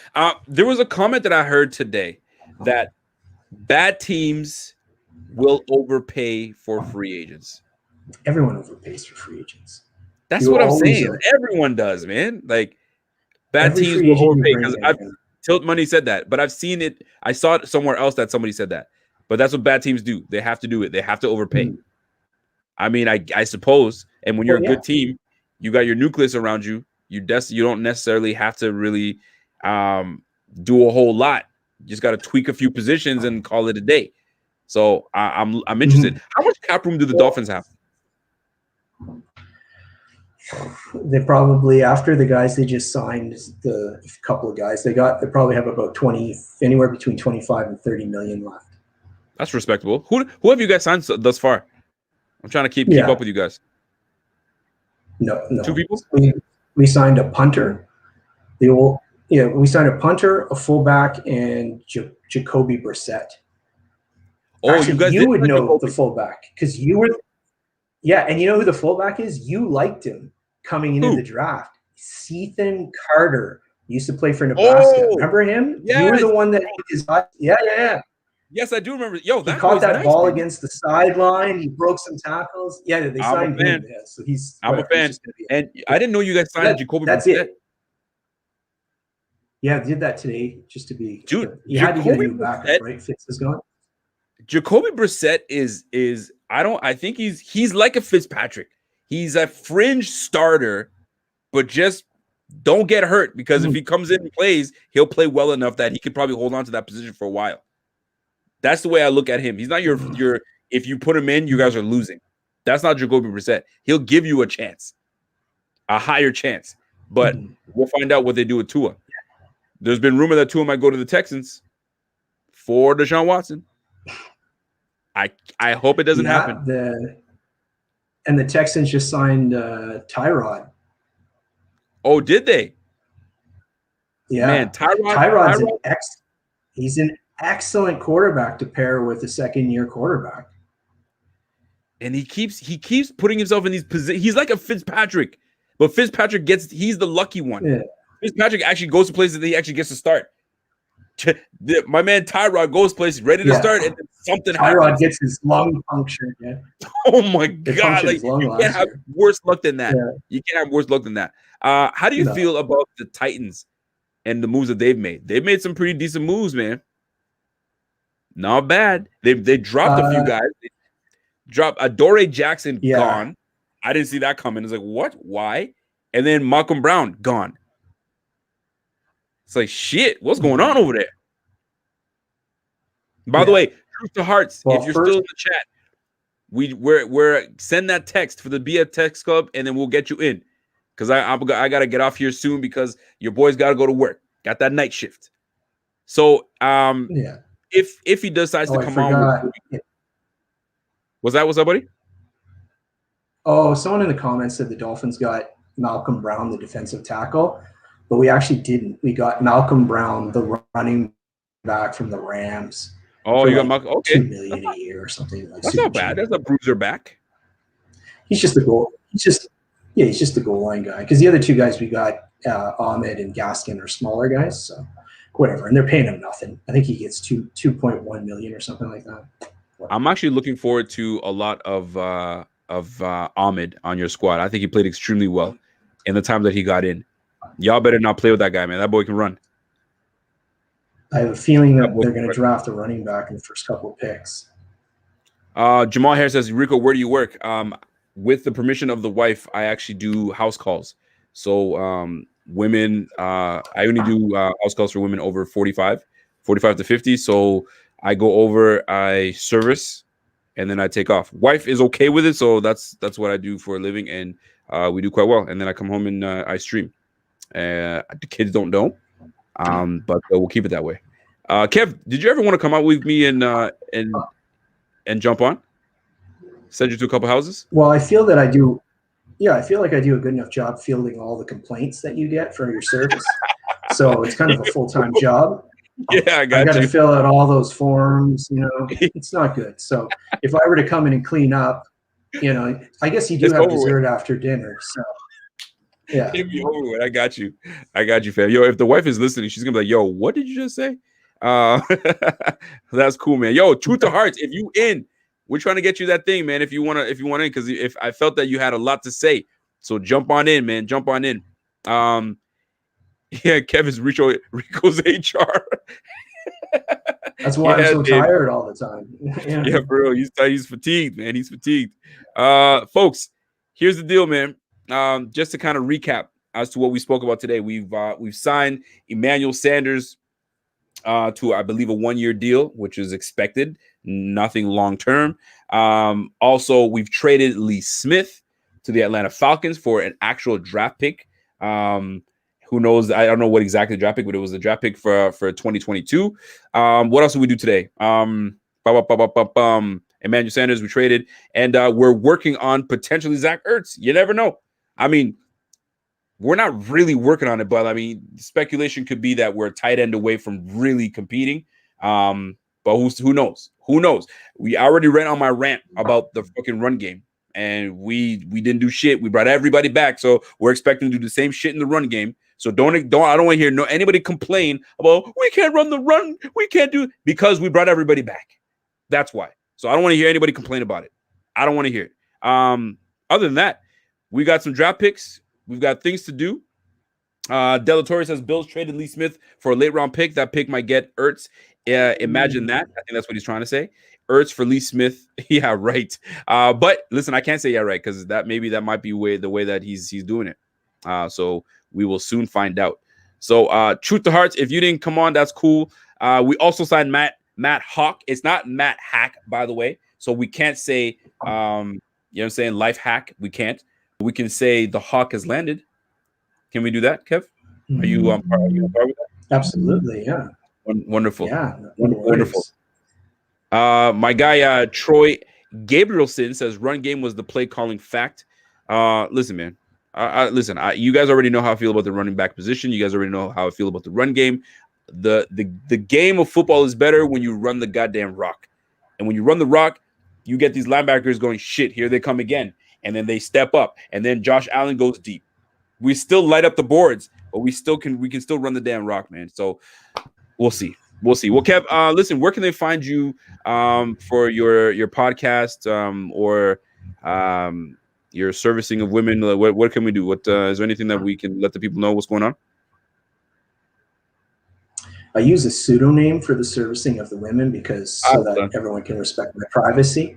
There was a comment that I heard today that bad teams will overpay for free agents. Everyone overpays for free agents. That's what I'm saying. Everyone does, man. Bad teams will overpay because Tilt Money said that, but I've seen it. I saw it somewhere else that somebody said that. But that's what bad teams do. They have to do it. They have to overpay. Mm-hmm. I mean, I suppose. And when you're a good team, you got your nucleus around you. You don't necessarily have to really do a whole lot. You just got to tweak a few positions and call it a day. So I'm interested. Mm-hmm. How much cap room do the Dolphins have? They probably, after the guys they just signed, the couple of guys they probably have about 20, anywhere between 25 and 30 million left. That's respectable. Who have you guys signed thus far? I'm trying to keep up with you guys. No. 2 people? We signed a punter. We signed a punter, a fullback, and Jacoby Brissett. Oh, actually, you would know the fullback because you were. Yeah, and you know who the fullback is? You liked him coming into the draft. Sethan Carter used to play for Nebraska. Remember him? Yeah, you were the one that is. Yeah. Yes, I do remember. Yo, he caught that ball against the sideline. He broke some tackles. Yeah, they signed him. Yeah, so I'm a fan. And I didn't know you guys signed Jacoby Brissett. That's it. Yeah, I did that today just to be. Dude, you had to get a new backup, right? Fitz is gone. Jacoby Brissett is I think he's like a Fitzpatrick. He's a fringe starter, but just don't get hurt because if he comes in and plays, he'll play well enough that he could probably hold on to that position for a while. That's the way I look at him. He's not your if you put him in, you guys are losing. That's not Jacoby Brissett. He'll give you a chance. a higher chance. But Mhm. we'll find out what they do with Tua. There's been rumor that Tua might go to the Texans for Deshaun Watson. I hope it doesn't happen. And the Texans just signed Tyrod. Oh, did they? Yeah, Man, Tyrod's he's an excellent quarterback to pair with a second-year quarterback. And he keeps putting himself in these positions. He's like a Fitzpatrick, but Fitzpatrick he's the lucky one. Yeah. Fitzpatrick actually goes to places that he actually gets to start. My man Tyrod goes places ready to start, and then something Tyrod happens. Gets his lung punctured. Yeah. Oh my God! Like, you can't have worse luck than that. Yeah. You can't have worse luck than that. How do you feel about the Titans and the moves that they've made? They've made some pretty decent moves, man. Not bad. They dropped a few guys. They dropped Adoree Jackson gone. I didn't see that coming. It's like, what? Why? And then Malcolm Brown gone. It's like, shit, what's going on over there? By the way, truth to hearts, if you're still in the chat, we're send that text for the BF Text Club, and then we'll get you in. Because I gotta get off here soon because your boy's gotta go to work. Got that night shift. So if he decides to come on, what's up, buddy? Oh, someone in the comments said the Dolphins got Malcolm Brown, the defensive tackle, but we actually didn't. We got Malcolm Brown, the running back from the Rams. Oh, you got Malcolm? Okay, $2 million a year or something. Like that's not bad. That's a bruiser back. He's just the goal. He's just the goal line guy. Because the other two guys we got, Ahmed and Gaskin, are smaller guys. So whatever, and they're paying him nothing. I think he gets $2.1 million or something like that. Whatever. I'm actually looking forward to a lot of Ahmed on your squad. I think he played extremely well in the time that he got in. Y'all better not play with that guy, man. That boy can run. I have a feeling that they're going to draft a running back in the first couple of picks. Jamal Harris says, Rico, where do you work? With the permission of the wife, I actually do house calls. So women, I only do house calls for women over 45 to 50. So I go over, I service, and then I take off. Wife is okay with it, so that's what I do for a living, and we do quite well. And then I come home and I stream. The kids don't know, but we'll keep it that way. Kev, did you ever want to come out with me and jump on? Send you to a couple houses? Well, I feel that I do. Yeah, I feel like I do a good enough job fielding all the complaints that you get for your service. So it's kind of a full-time job. Yeah, I got to fill out all those forms. It's not good. So if I were to come in and clean up, I guess you do have dessert after dinner. So yeah, I got you, fam. Yo, if the wife is listening, she's gonna be like, "Yo, what did you just say?" That's cool, man. Yo, truth to hearts, if you in, we're trying to get you that thing, man. If you want in, because if I felt that you had a lot to say, so jump on in, man. Jump on in. Yeah, Kevin's Rico's HR. That's why I'm so tired all the time. Yeah, bro. He's fatigued, man. He's fatigued. Folks, here's the deal, man. Just to kind of recap as to what we spoke about today, we've signed Emmanuel Sanders to, I believe, a 1-year deal, which is expected. Nothing long term. Also, we've traded Lee Smith to the Atlanta Falcons for an actual draft pick. Who knows? I don't know what exactly the draft pick, but it was a draft pick for 2022. What else did we do today? Emmanuel Sanders, we traded, and we're working on potentially Zach Ertz. You never know. I mean, we're not really working on it, but I mean, speculation could be that we're a tight end away from really competing. But who knows? Who knows? We already ran on my rant about the fucking run game, and we didn't do shit. We brought everybody back, so we're expecting to do the same shit in the run game. So I don't want to hear anybody complain about we can't run the run, we can't do, because we brought everybody back. That's why. So I don't want to hear anybody complain about it. I don't want to hear it. Other than that, we got some draft picks. We've got things to do. Delatorre says Bills traded Lee Smith for a late round pick. That pick might get Ertz. Imagine that. I think that's what he's trying to say. Ertz for Lee Smith. Yeah, right. But listen, I can't say yeah, right, because that might be the way that he's doing it. So we will soon find out. So truth to hearts, if you didn't come on, that's cool. We also signed Matt Hawk. It's not Matt Hack, by the way. So we can't say, you know what I'm saying, life hack. We can't. we can say the hawk has landed. Can we do that, Kev? Are you on par with that? Absolutely, yeah. Wonderful. Yeah, Wonderful. My guy Troy Gabrielson says run game was the play calling fact. Listen, man. Listen, you guys already know how I feel about the running back position. You guys already know how I feel about the run game. The game of football is better when you run the goddamn rock. And when you run the rock, you get these linebackers going, shit, here they come again. And then they step up. And then Josh Allen goes deep. We still light up the boards, but we can still run the damn rock, man. So we'll see. Well, Kev, listen, where can they find you for your podcast or your servicing of women? What can we do? What is there anything that we can let the people know what's going on? I use a pseudonym for the servicing of the women because so that everyone can respect my privacy.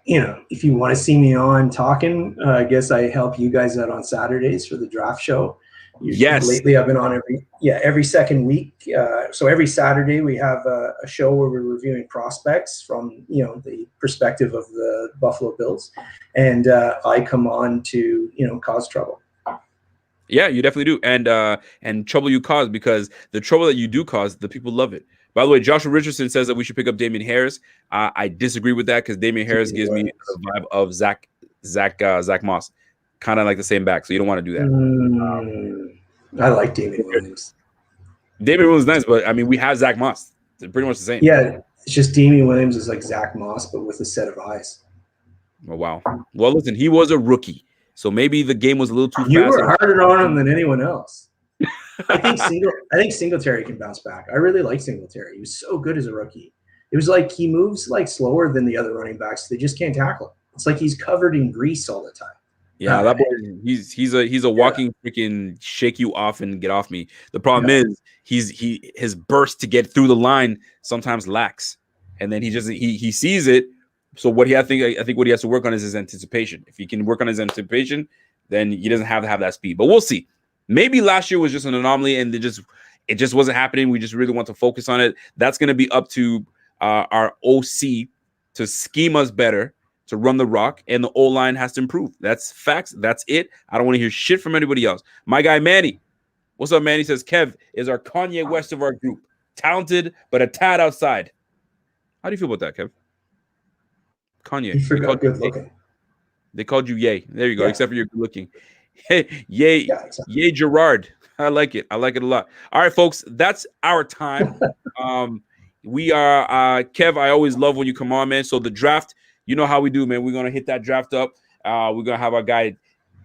If you want to see me on talking, I guess I help you guys out on Saturdays for the draft show. Yes. Lately, I've been on every second week. So every Saturday we have a show where we're reviewing prospects from the perspective of the Buffalo Bills, and I come on to cause trouble. Yeah, you definitely do, and trouble you cause, because the trouble that you do cause, the people love it. By the way, Joshua Richardson says that we should pick up Damian Harris. I disagree with that because Damian Harris gives me the vibe of Zach Moss, kind of like the same back. So you don't want to do that. I like Damian Williams. Damian Williams is nice, but I mean, we have Zach Moss. They're pretty much the same. Yeah, it's just Damian Williams is like Zach Moss, but with a set of eyes. Oh, wow. Well, listen, he was a rookie, so maybe the game was a little too fast. You were harder on him than anyone else. I think Singletary can bounce back. I really like Singletary. He was so good as a rookie. It was like he moves like slower than the other running backs. They just can't tackle him. It's like he's covered in grease all the time. Yeah, that boy, he's a walking freaking shake you off and get off me. The problem is his burst to get through the line sometimes lacks, and then he sees it. So I think what he has to work on is his anticipation. If he can work on his anticipation, then he doesn't have to have that speed. But we'll see. Maybe last year was just an anomaly, and it just wasn't happening. We just really want to focus on it. That's going to be up to our OC to scheme us better, to run the rock, and the O-line has to improve. That's facts. That's it. I don't want to hear shit from anybody else. My guy Manny, what's up, Manny? Says Kev is our Kanye West of our group, talented but a tad outside. How do you feel about that, Kev? Kanye. You forgot good looking. They called you Ye. There you go. Yeah. Except for you're good looking. Hey, Ye Gerard. I like it. I like it a lot. All right, folks, that's our time. We are Kev. I always love when you come on, man. So the draft, you know how we do, man. We're gonna hit that draft up. We're gonna have our guy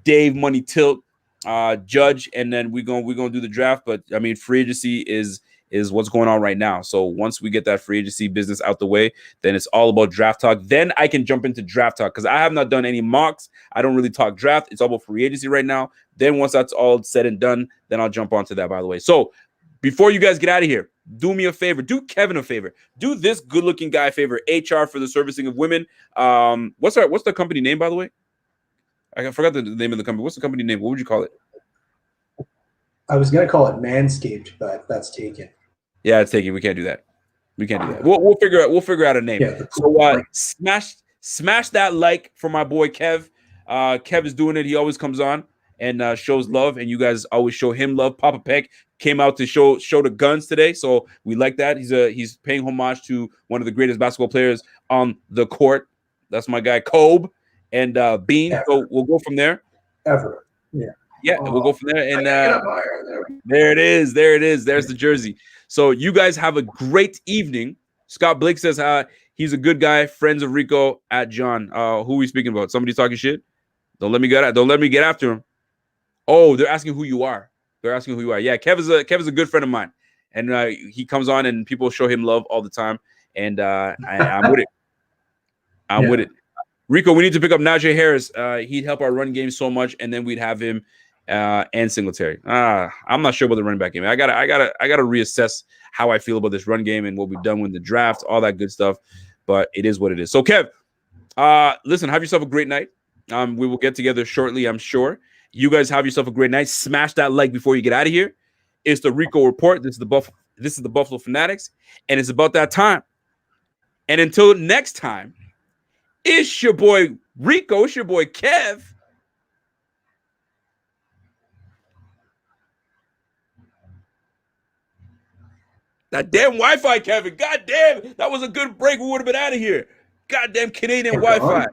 Dave Money Tilt judge, and then we're gonna do the draft. But I mean, free agency is what's going on right now. So once we get that free agency business out the way, then it's all about draft talk. Then I can jump into draft talk because I have not done any mocks. I don't really talk draft. It's all about free agency right now. Then once that's all said and done, then I'll jump onto that, by the way. So before you guys get out of here, do me a favor. Do Kevin a favor. Do this good-looking guy a favor. HR for the servicing of women. What's the company name, by the way? I forgot the name of the company. What's the company name? What would you call it? I was going to call it Manscaped, but that's taken. Yeah, it's taken. We can't do that. We'll figure out a name. Yeah, so smash that like for my boy Kev. Kev is doing it. He always comes on and shows love, and you guys always show him love. Papa Peck came out to show the guns today, so we like that. He's paying homage to one of the greatest basketball players on the court. That's my guy Kobe and Beane. So we'll go from there. Ever. Yeah, we'll go from there. And there it is. There's the jersey. So you guys have a great evening. Scott Blake says he's a good guy. Friends of Rico at John. Who are we speaking about? Somebody talking shit? Don't let me get after him. Oh, they're asking who you are. Yeah, Kev is a good friend of mine, and he comes on and people show him love all the time. And I'm with it. I'm with it. Rico, we need to pick up Najee Harris. He'd help our run game so much, and then we'd have him and Singletary. I'm not sure about the running back game. I gotta reassess how I feel about this run game and what we've done with the draft, all that good stuff. But it is what it is. So, Kev, listen, have yourself a great night. We will get together shortly, I'm sure. You guys have yourself a great night. Smash that like before you get out of here. It's the Rico Report. This is the Buffalo Fanatics, and it's about that time. And until next time, It's your boy Rico. It's your boy Kev. That damn Wi-Fi, Kevin. God damn. That was a good break. We would have been out of here. Goddamn Canadian We're Wi-Fi.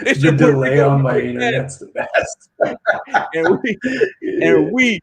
It's The your boy delay Rico, on my Kev. internet's the best. And we